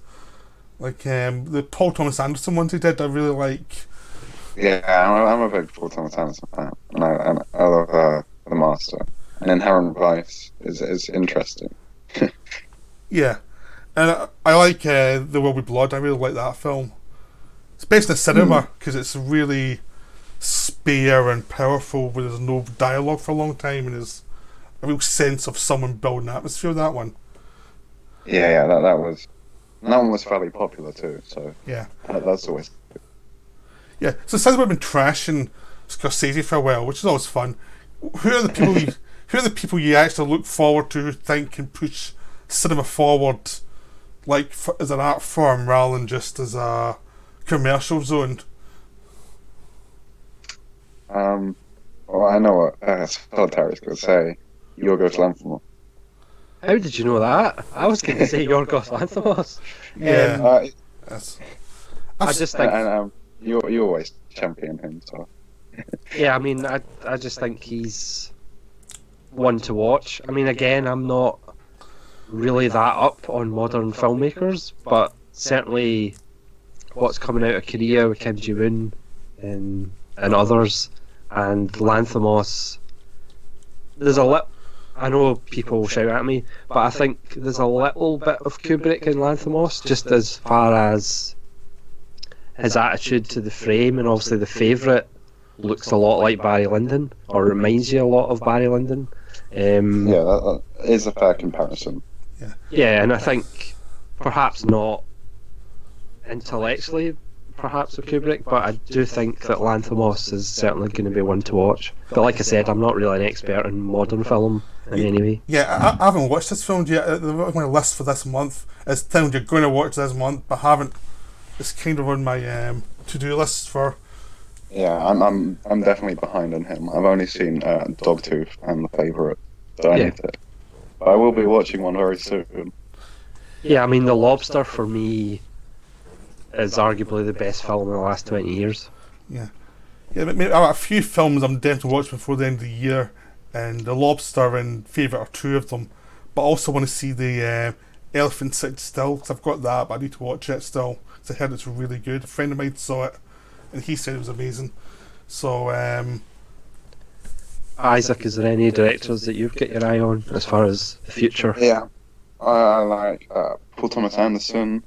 Like the Paul Thomas Anderson ones he did, I really like. Yeah, I'm a big Paul Thomas Anderson fan, and I love The Master. And Inherent Vice is interesting. Yeah, and I like The Will Be Blood. I really like that film. It's based in cinema because it's really spare and powerful, where there's no dialogue for a long time, and there's a real sense of someone building atmosphere. That one. Yeah, that one was fairly popular too. So Yeah. that's always. Yeah, so since we've been trashing Scorsese for a while, which is always fun, who are the people who are the people you actually look forward to, who think can push cinema forward, like as an art form rather than just as a commercial zone? Well, I know what Solitari's going to say. Yorgos Lanthimos. How did you know that? I was going to say Yorgos Lanthimos. Yeah. Yes. I just think, And you always champion him, so. yeah, I mean, I just think he's one to watch. I mean, again, I'm not really that up on modern filmmakers, but certainly what's coming out of Korea with Kim Ji-woon and others, and Lanthimos, I know people shout at me, but I think there's a little bit of Kubrick in Lanthimos, just as far as his attitude to the frame, and obviously The Favourite looks a lot like Barry Lyndon, or reminds you a lot of Barry Lyndon. Yeah, that is a fair comparison. Yeah, and I think perhaps not intellectually, perhaps with Kubrick, but I do think that Lanthimos is certainly going to be one to watch. But like I said, I'm not really an expert in modern film in any way. Yeah, I haven't watched this film yet. They're on my list for this month. It's filmed you're going to watch this month, but haven't. It's kind of on my to-do list for. Yeah, I'm definitely behind on him. I've only seen Dogtooth and The Favourite, so I need to. But I will be watching one very soon. Yeah, I mean, The Lobster for me is arguably the best film in the last 20 years. Yeah, but maybe a few films I'm definitely watch before the end of the year, and The Lobster and Favourite are two of them. But I also want to see the Elephant Sit Still, because I've got that, but I need to watch it still, because I heard it's really good. A friend of mine saw it, and he said it was amazing. So, Isaac, is there any directors that you've got your eye on as far as the future? Yeah. I like Paul Thomas Anderson,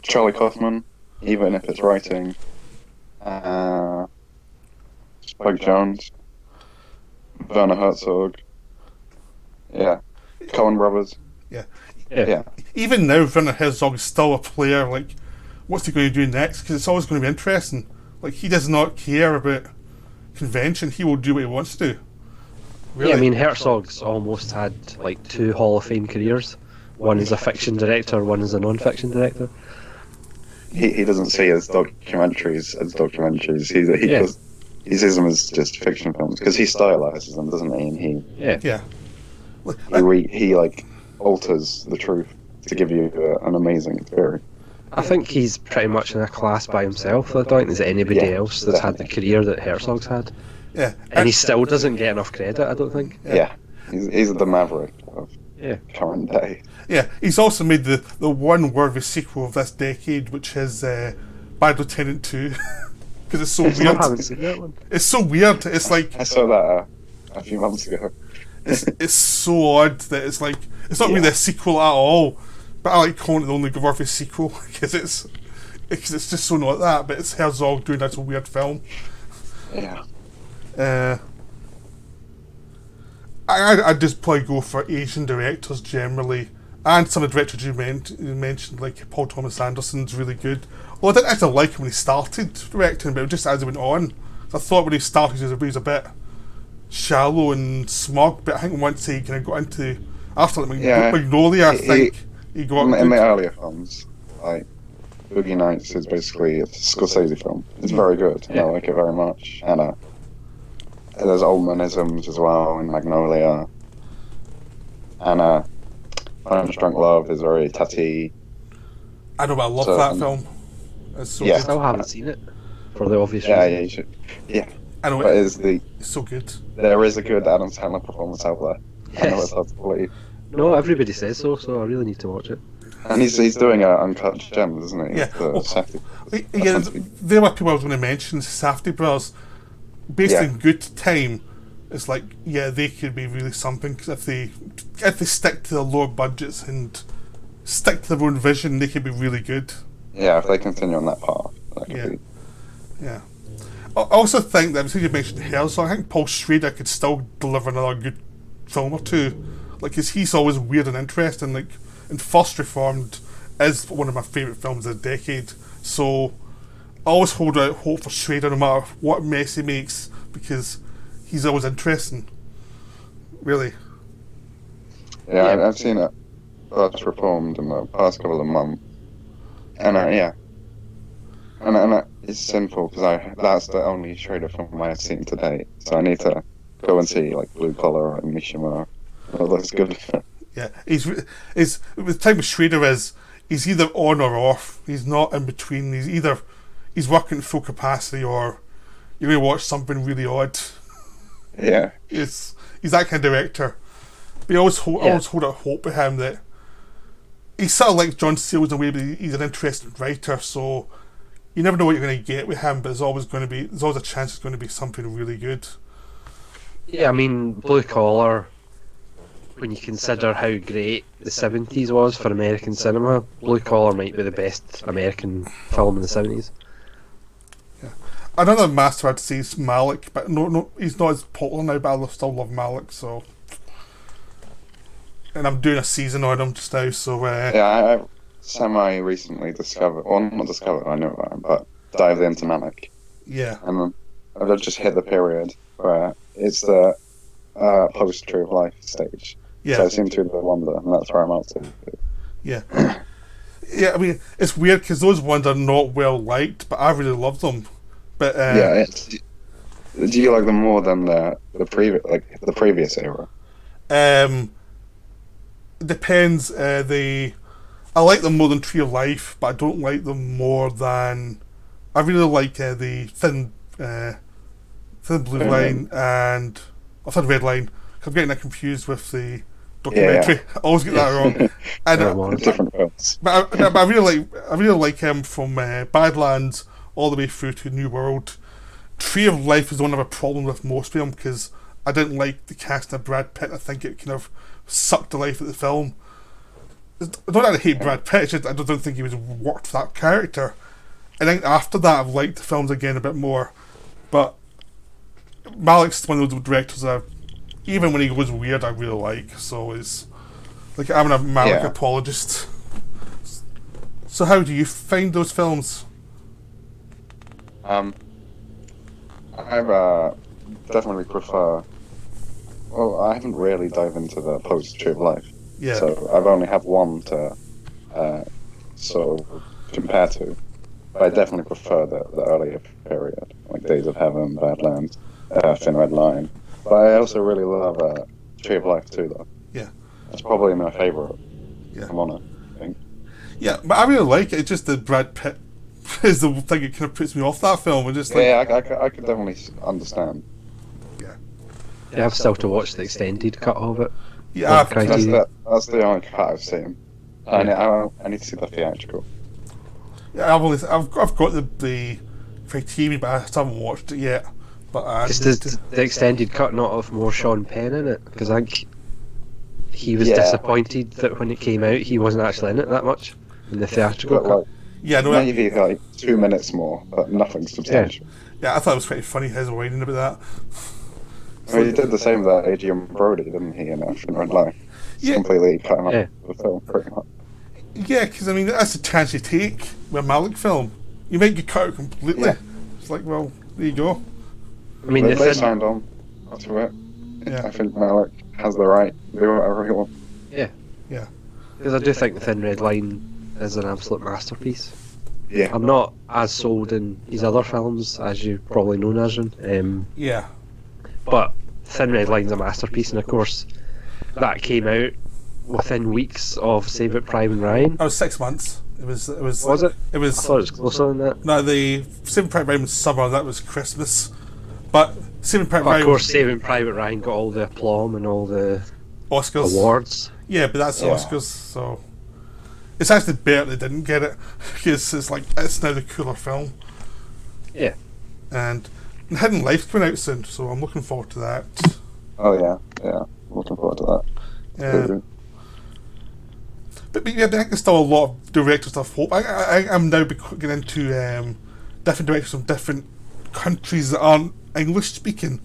Charlie Kaufman, even if it's writing. Spike Jones, Werner Herzog, yeah, Coen Brothers. Yeah. Yeah. Even now, Werner Herzog is still a player. Like, what's he going to do next? Because it's always going to be interesting. Like, he does not care about convention. He will do what he wants to do. Really. Yeah, I mean, Herzog's almost had like 2 Hall of Fame careers. One as a fiction director, one as a non-fiction director. He doesn't see his documentaries as documentaries. He sees them as just fiction films because he stylizes them, doesn't he? And he like alters the truth to give you an amazing experience. I think he's pretty much in a class by himself. I don't think there's anybody else that's had the career that Herzog's had. Yeah, and he still doesn't get enough credit, I don't think. Yeah. He's the maverick of current day. Yeah, he's also made the one worthy sequel of this decade, which is Bad Lieutenant 2. Because it's so weird. I haven't seen that one. It's so weird. It's like I saw that a few months ago. it's so odd that it's like it's not really a sequel at all. But I like calling it the only worthy sequel because it's just so not that. But it's Herzog doing that weird film. Yeah. I just probably go for Asian directors generally, and some of the directors you mentioned, like Paul Thomas Anderson's really good. Well, I didn't actually like him when he started directing, but just as he went on, I thought when he started he was a bit shallow and smug. But I think once he kind of got into after Magnolia, I think he got in the earlier films, like Boogie Nights is basically a Scorsese film. It's very good, and I like it very much. And there's old manisms as well in Magnolia. And Punch Drunk Love is very tatty. I know, but I love that film. It's so I still haven't seen it for the obvious reason. Yeah, you should. Yeah, I know. But it's so good. There is a good Adam Sandler performance out there. Yes. I know it's hard to believe. No, everybody says so, so I really need to watch it. And he's doing Uncut Gems, isn't he? Yeah. There were people I was going to mention, Safdie brothers. Based on Good Time, it's like, they could be really something, because if they stick to the lower budgets and stick to their own vision, they could be really good. Yeah, if they continue on that path. That could be. Yeah. I also think that, since you mentioned Herzog, I think Paul Schrader could still deliver another good film or two. Like, cause he's always weird and interesting. Like, and First Reformed is one of my favourite films of the decade. So, I always hold out hope for Schrader no matter what mess he makes, because he's always interesting. Really. Yeah, I've seen it First Reformed in the past couple of months. And and it's simple because that's the only Schrader film I've seen today. So I need to go and see like Blue Collar and Mishima. All those good. Yeah, the time with Schrader is he's either on or off. He's not in between. He's working at full capacity, or you're going to watch something really odd. Yeah, he's that kind of director. But I always hold out hope with him that he's sort of like John Sayles in a way, but he's an interesting writer. So you never know what you're going to get with him, but there's always a chance it's going to be something really good. Yeah, I mean, Blue Collar, when you consider how great the 70s was for American cinema, Blue Collar might be the best American film in the 70s. Yeah. Another master I'd say is Malick, but no, he's not as popular now, but I still love Malick, so. And I'm doing a season on him just now, so. I semi-recently discovered, not discovered, I know about him, but dived into Malick. Yeah. And I've just hit the period where it's the post-True of Life stage. Yeah. So I seem to wonder, and that's where I'm up to. Yeah. Yeah, I mean, it's weird because those ones are not well liked, but I really love them. But do you like them more than the previous era? It depends. I like them more than Tree of Life, but I don't like them more than. I really like the Thin Blue Line and Thin Red Line. I'm getting that confused with the documentary. I always get that wrong. And different films. But I really like him from Badlands all the way through to New World. Tree of Life is the one I have a problem with most of them because I didn't like the cast of Brad Pitt. I think it kind of sucked the life of the film. I don't hate Brad Pitt, it's just I don't think he was worked for that character. I think after that I've liked the films again a bit more. But Malick's one of those directors that, even when he goes weird, I really like. So it's like I'm a Malick apologist. So how do you find those films? I definitely prefer. Well, I haven't really dived into the post Tree of Life, so I've only have one to sort of compare to. But I definitely prefer the earlier period, like Days of Heaven, Badlands, Thin Red Line. But I also really love Tree of Life too, though. Yeah, that's probably my favourite. Yeah, I'm on it, I think. Yeah, but I really like it. It's just that Brad Pitt is the thing that kind of puts me off that film. And just like, I could definitely understand. Yeah, I've still to watch the extended cut of it. Yeah, that's the only cut I've seen. I need to see the theatrical. Yeah, I've got the Criterion, but I just haven't watched it yet. But is the extended cut not have more Sean Penn in it? Because I think he was disappointed that when it came out he wasn't actually in it that much in the theatrical cut. Maybe like 2 minutes more, but nothing substantial. Yeah, I thought it was pretty funny his whining about that. I mean, he did the same with Adrian Brody, didn't he, in Thin Red Line? Completely cut him out of the film, pretty much. Yeah, because I mean, that's a chance you take with a Malick film. You make your cut out completely. Yeah. It's like, well, there you go. I mean, they signed on to it. Yeah. I think Malick has the right to do whatever he wants. Yeah. Yeah. Because I do think The Thin Red Line is an absolute masterpiece. Yeah. I'm not as sold in his other films, as you probably know, Nazrin. Yeah. But Thin Red Line's a masterpiece, and of course, that came out within weeks of Saving Private Ryan. That was 6 months. It was. Was it? It was. I thought it was closer than that. No, the Saving Private Ryan was summer. That was Christmas. But Saving Private Ryan. Of course, Saving Private Ryan got all the aplomb and all the Oscars awards. Yeah, but that's Oscars, so it's actually better they didn't get it because it's like it's now the cooler film. Yeah. And Hidden Life's coming out soon, so I'm looking forward to that. Oh yeah, looking forward to that. Yeah. But yeah, I think there's still a lot of directors of hope. I'm now getting into different directors from different countries that aren't English speaking.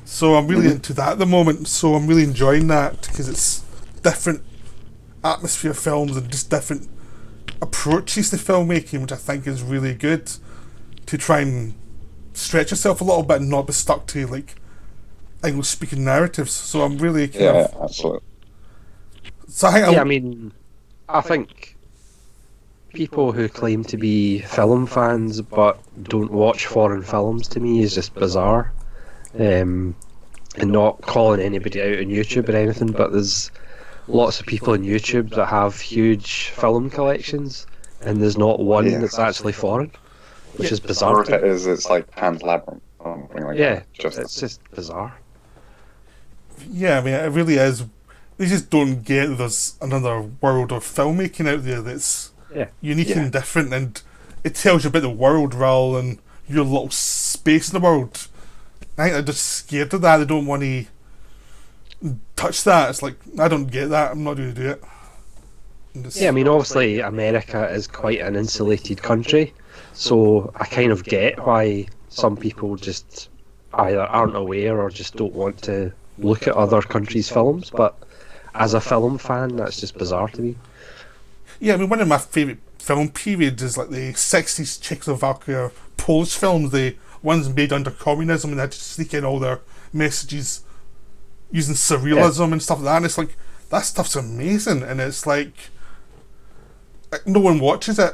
So I'm really into that at the moment. So I'm really enjoying that because it's different atmosphere films and just different approaches to filmmaking, which I think is really good to try and stretch yourself a little bit and not be stuck to like English speaking narratives. So I'm really absolutely. So I think people who claim to be film fans but don't watch foreign films, to me, is just bizarre. And not calling anybody out on YouTube or anything, but there's lots of people on YouTube that have huge film collections, and there's not one that's actually foreign, which is bizarre. Or if it is, it's like Pan's Labyrinth or something like that. It's just bizarre. Yeah, I mean, it really is. They just don't get there's another world of filmmaking out there that's unique and different, and it tells you about the world rather than your little space in the world. I think they're just scared of that. They don't want to touch that. It's like, I don't get that. I'm not going to do it. Yeah, I mean, obviously America is quite an insulated country, so I kind of get why some people just either aren't aware or just don't want to look at other countries' films, but as a film fan, that's just bizarre to me. Yeah, I mean, one of my favourite film periods is like the 60s Czechoslovakia Polish films, the ones made under communism, and they had to sneak in all their messages using surrealism and stuff like that, and it's like, that stuff's amazing, and it's like no one watches it,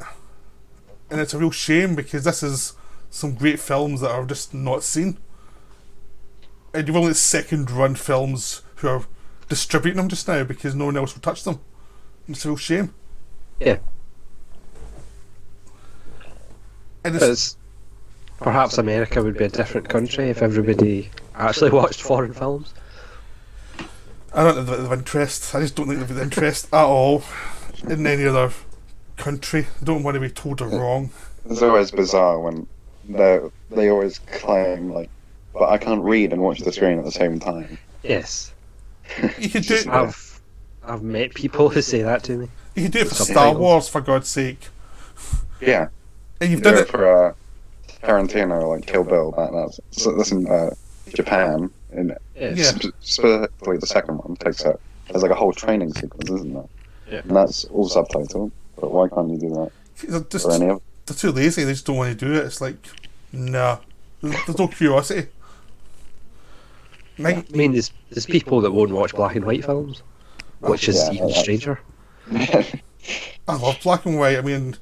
and it's a real shame because this is some great films that are just not seen, and you've only second run films who are distributing them just now because no one else will touch them. It's a real shame. Yeah. And perhaps America would be a different country if everybody actually watched foreign films. I don't think they've interest. I just don't think they've interest at all in any other country. I don't want to be told they're wrong. It's always bizarre when they always claim like, but I can't read and watch the screen at the same time. Yes. You could do. I've met people who say that to me. You can do it for Star Subtitles. Wars, for God's sake. Yeah, And you've do done it it. for Tarantino, like Kill Bill. That's in Japan, and Yeah. specifically the second one takes up. There's like a whole training sequence, isn't there? Yeah. And that's all subtitled. But why can't you do that for any of? They're too lazy. They just don't want to do it. It's like, nah. There's no curiosity. I mean, there's people that won't watch black and white films, which is Yeah, even that's- stranger. I love black and white. I mean,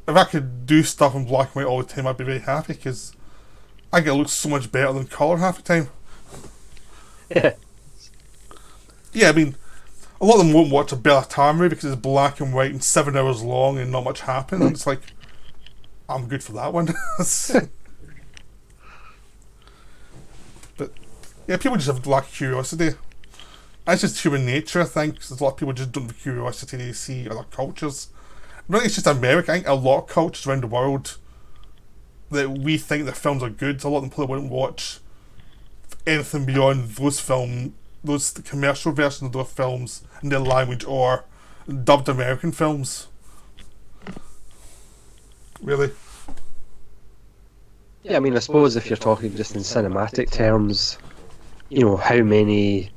if I could do stuff in black and white all the time, I'd be very happy because I get to look so much better than colour half the time. Yeah. Yeah, I mean, a lot of them won't watch a Bella Tarr movie because it's black and white and 7 hours long and not much happens. And it's like, I'm good for that one. But yeah, people just have lack of curiosity. That's just human nature, I think. 'Cause there's a lot of people just don't have curiosity to see other cultures. I don't think it's just America. I think a lot of cultures around the world that we think that films are good, a lot of them probably wouldn't watch anything beyond those commercial versions of those films in their language or dubbed American films. Really? Yeah, I mean, I suppose if you're talking just in cinematic terms, you know, how many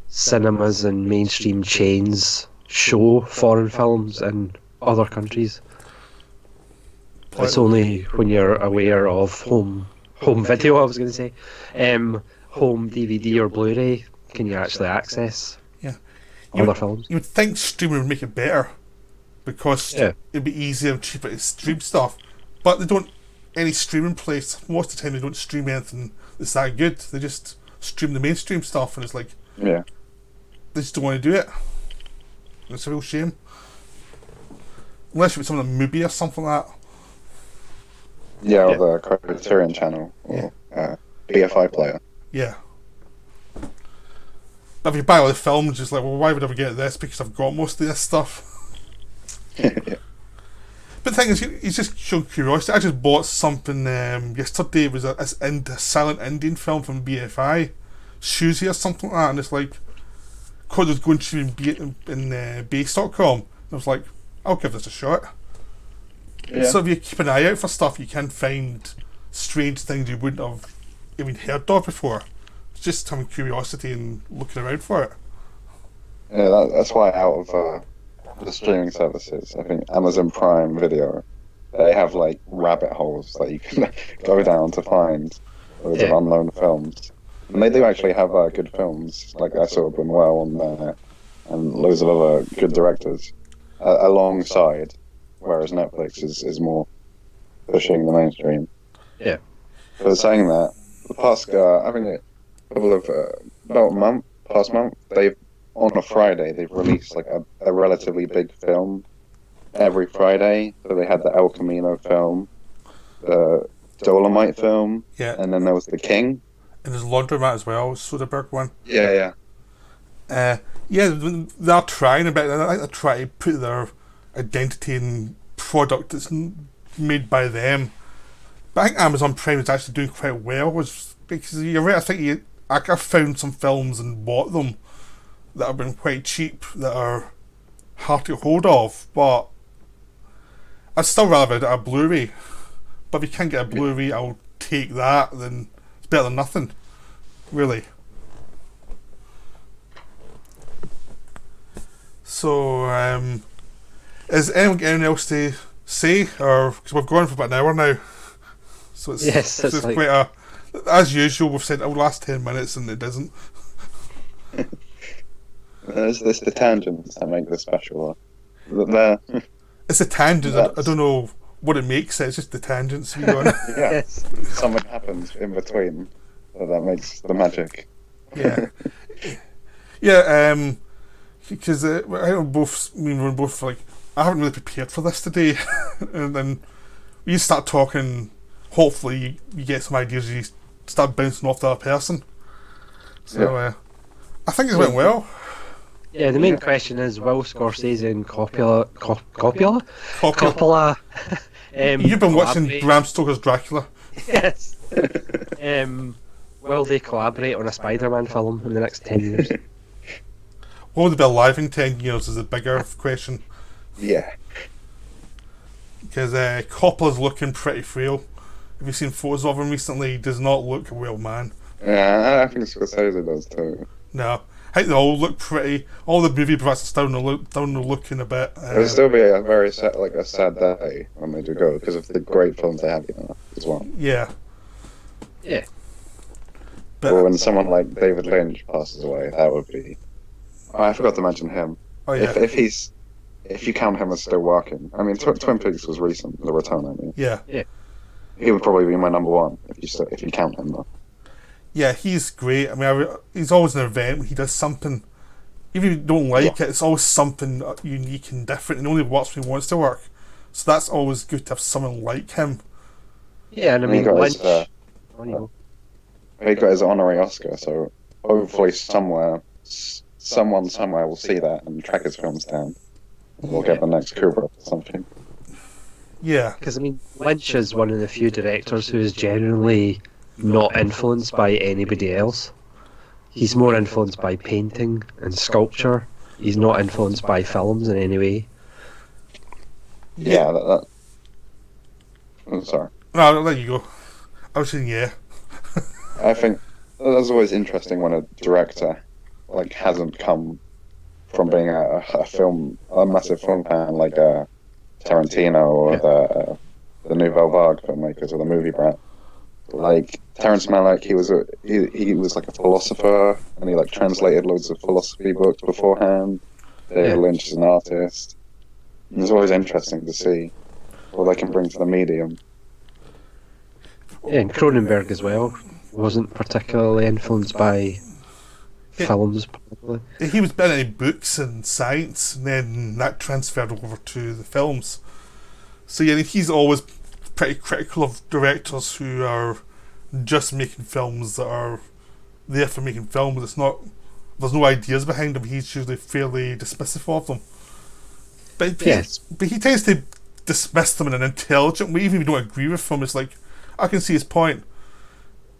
cinemas and mainstream chains show foreign films in other countries? It's only when you're aware of home video, I was going to say, home DVD or Blu-ray, can you actually access other films? You would think streaming would make it better because it'd be easier and cheaper to stream stuff, but they don't. Any streaming place, most of the time they don't stream anything that's that good. They just stream the mainstream stuff, and it's like, Yeah. they just don't want to do it. And it's a real shame. Unless it was some of the movie or something like that. Yeah, or the Criterion channel, or BFI player. Yeah. But if you buy all the films, just like, well, why would I ever get this? Because I've got most of this stuff. Yeah. But the thing is, he's just showing curiosity. I just bought something yesterday. It was a silent Indian film from BFI, Shuzi or something like that, and it's like, because it was going to be in base.com, I was like, I'll give this a shot. Yeah. So if you keep an eye out for stuff, you can find strange things you wouldn't have even heard of before. It's just having curiosity and looking around for it. Yeah, that's why out of the streaming services, I think Amazon Prime Video, they have like rabbit holes that you can go down to find loads of unknown films. And they do actually have good films, like I saw Buñuel on there, and loads of other good directors alongside, whereas Netflix is more pushing the mainstream. Yeah. But saying that, the past, I think a couple of, past month, on a Friday, they've released like a relatively big film every Friday. So they had the El Camino film, the Dolomite film, and then there was The King. And there's Laundromat as well, Soderbergh one. Yeah. They're trying a bit. I think they're trying to put their identity in product that's made by them. But I think Amazon Prime is actually doing quite well, because you're right. I think I've found some films and bought them that have been quite cheap, that are hard to get hold of, but I'd still rather have a Blu-ray. But if you can't get a Blu-ray, I'll take that. Then it's better than nothing, really. So, is anyone got anything else to say? Or because we've gone for about an hour now, so it's like... quite a. As usual, we've said it will last 10 minutes, and it doesn't. It's the tangents that make this special. It's the tangents. I don't know what it makes it. It's just the tangents. Yeah, something happens in between, so that makes the magic. Yeah. Yeah. Because we're both like, I haven't really prepared for this today, and then you start talking. Hopefully, you get some ideas. You start bouncing off the other person. So I think it went well. Yeah, the main question is, will Scorsese and Coppola You've been watching Bram Stoker's Dracula. Yes. Will they collaborate on a Spider-Man film in the next 10 years? Will they be alive in 10 years is a bigger question. Yeah. Because Coppola's looking pretty frail. Have you seen photos of him recently? He does not look a well man. Yeah, I think Scorsese does too. No. I think they all look pretty. All the movie products down the looking a bit. It'll still be a very sad, a sad day when they do go because of the great films they have, as well. Yeah. Yeah. But, Or when someone like David Lynch passes away, that would be. Oh, I forgot to mention him. oh yeah. If you count him as still working, I mean, Twin Peaks was recent, The Return. I mean, Yeah. he would probably be my number one if you count him though. Yeah, he's great. I mean, he's always an event where he does something. Even if you don't like it, it's always something unique and different, and only works when he wants to work. So that's always good to have someone like him. Yeah, and I mean, Lynch. He got his honorary Oscar, so hopefully somewhere will see that and track his films down. We'll get the next Kubrick or something. Yeah. Because, I mean, Lynch is one of the few directors who is generally not influenced by anybody else. He's more influenced by painting and sculpture. He's not influenced by films in any way. Yeah, I'm sorry. No, there you go. I was saying yeah. I think that's always interesting when a director hasn't come from being a massive film fan like Tarantino or the Nouvelle Vague filmmakers or the movie brat. Like Terrence Malick, he was like a philosopher, and he translated loads of philosophy books beforehand. David Lynch is an artist. And it's always interesting to see what they can bring to the medium. Yeah, and Cronenberg as well wasn't particularly influenced by films, probably. He was better in books and science, and then that transferred over to the films. So yeah, he's always pretty critical of directors who are just making films that are there for making films. There's no ideas behind them. He's usually fairly dismissive of them. But he tends to dismiss them in an intelligent way, even if you don't agree with them. It's like, I can see his point.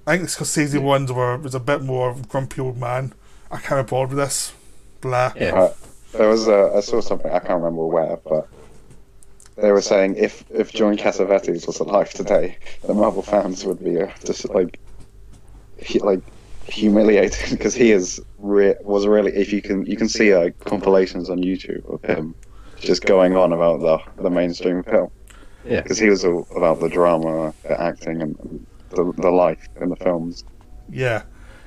I think the Scorsese ones was a bit more grumpy old man. I can't be bothered with this. Blah. Yeah. There was I saw something, I can't remember where, but they were saying if John Cassavetes was alive today, the Marvel fans would be just humiliated because he was really, if you can see compilations on YouTube of him just going on about the mainstream film. Yeah. Because he was all about the drama, the acting, and the life in the films. Yeah.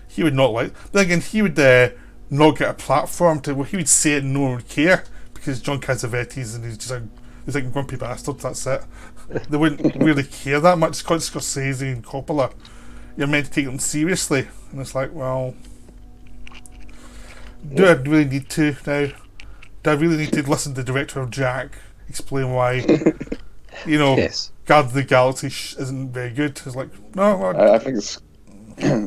He would not like... But again, he would not get a platform to... Well, he would say it and no one would care because John Cassavetes and he's like a grumpy bastard, that's it. They wouldn't really care that much. It's Scorsese and Coppola. You're meant to take them seriously. And it's like, well... Do I really need to now? Do I really need to listen to the director of Jack explain why... Yes. Guardians of the Galaxy isn't very good. It's like, no. I think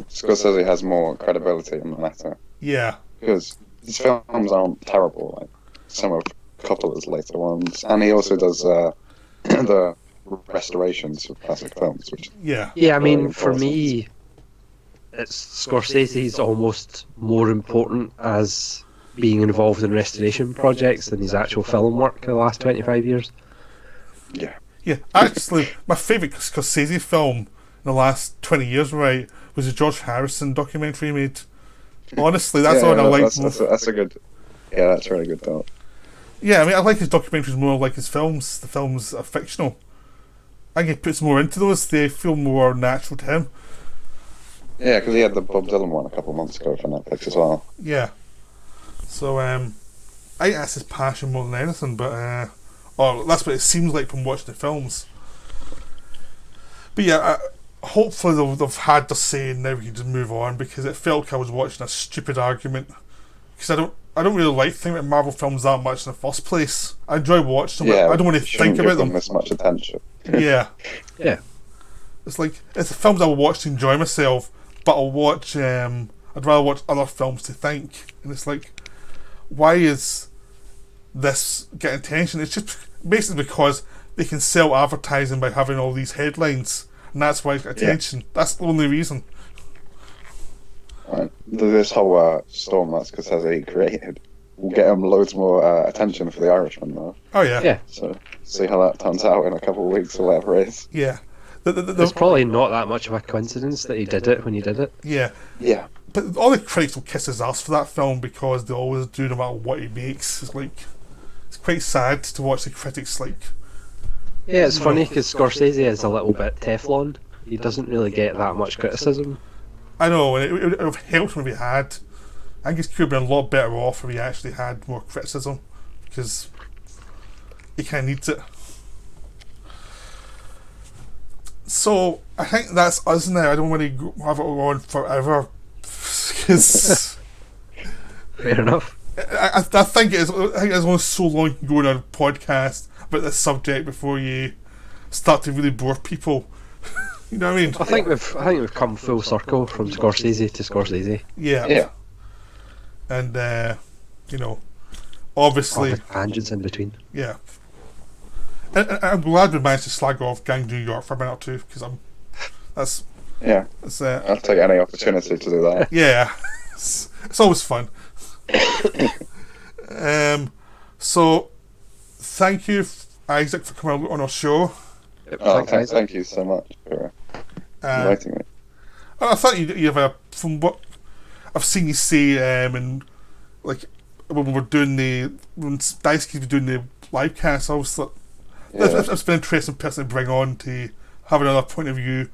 Scorsese has more credibility in the matter. Yeah. Because his films aren't terrible, like some of Coppola's later ones. And he also does the restorations of classic films. Yeah, I mean, for me, Scorsese's almost more important as being involved in restoration projects than his actual film work the last 25 years. Yeah. Actually, my favourite Scorsese film in the last 20 years, right, was the George Harrison documentary he made. Honestly, that's what I like. That's a good... Yeah, that's a really good thought. Yeah, I mean, I like his documentaries more like his films. The films are fictional. I think he puts more into those. They feel more natural to him. Yeah, because he had the Bob Dylan one a couple of months ago for Netflix as well. Yeah. So, I think that's his passion more than anything, but... or that's what it seems like from watching the films. But yeah, hopefully they've had their say and now we can just move on, because it felt like I was watching a stupid argument. Because I don't really like thinking about Marvel films that much in the first place. I enjoy watching them, but I don't want to think about them. This much attention. Yeah. Yeah. It's like, it's the films I will watch to enjoy myself, but I'll watch, I'd rather watch other films to think. And it's like, why is this getting attention? It's just basically because they can sell advertising by having all these headlines, and that's why it's got attention. Yeah. That's the only reason. Right. This whole storm that Scorsese created will get him loads more attention for The Irishman, though. Oh yeah. Yeah. So see how that turns out in a couple of weeks or whatever it is. Yeah. It's probably not that much of a coincidence that he did it when he did it. Yeah. Yeah. But all the critics will kiss his ass for that film because they always do, no matter what he makes. It's like, it's quite sad to watch the critics like. Yeah, it's funny because Scorsese is a little bit Teflon. He doesn't really get that much criticism. I know, and it would have helped him if he had. I think he could have been a lot better off if he actually had more criticism, because he kind of needs it. So I think that's us now. I don't want to have it on forever, because Fair enough. I think it's only so long you can go on a podcast about this subject before you start to really bore people. You know what I mean? I think we've come full circle from Scorsese to Scorsese. Yeah. Yeah. And you know, obviously, All the tangents in between. yeah. And I'm glad we managed to slag off Gang New York for a minute or two, because that's Yeah. I'll take any opportunity to do that. yeah, it's always fun. So thank you, Isaac, for coming on our show. Yep, Oh, thanks, Isaac. thank you so much for inviting me. I thought you have a, from what I've seen you say, and like when we were doing when Daisuke was doing the live cast, I was thought that's been an interesting person to bring on to have another point of view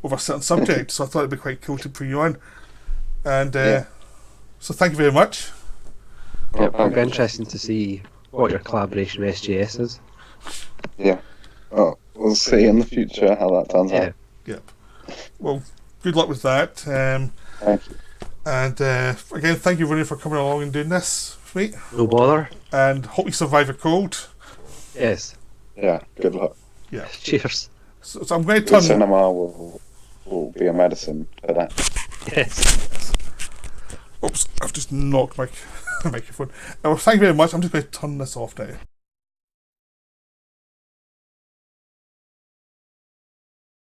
over a certain subject. So I thought it'd be quite cool to bring you on, and so thank you very much. Yep, it'll be interesting to see what your collaboration with SGS is. Yeah. Oh, we'll see in the future how that turns out. Yep. Well, good luck with that. Thank you. And again, thank you, Ronin, for coming along and doing this with me. No bother. And hope you survive your cold. Yes. Yeah, good luck. Yeah. Cheers. So I'm going to Good turn. cinema will be a medicine for that. Yes. Oops, I've just knocked my microphone. Well, thank you very much. I'm just going to turn this off now.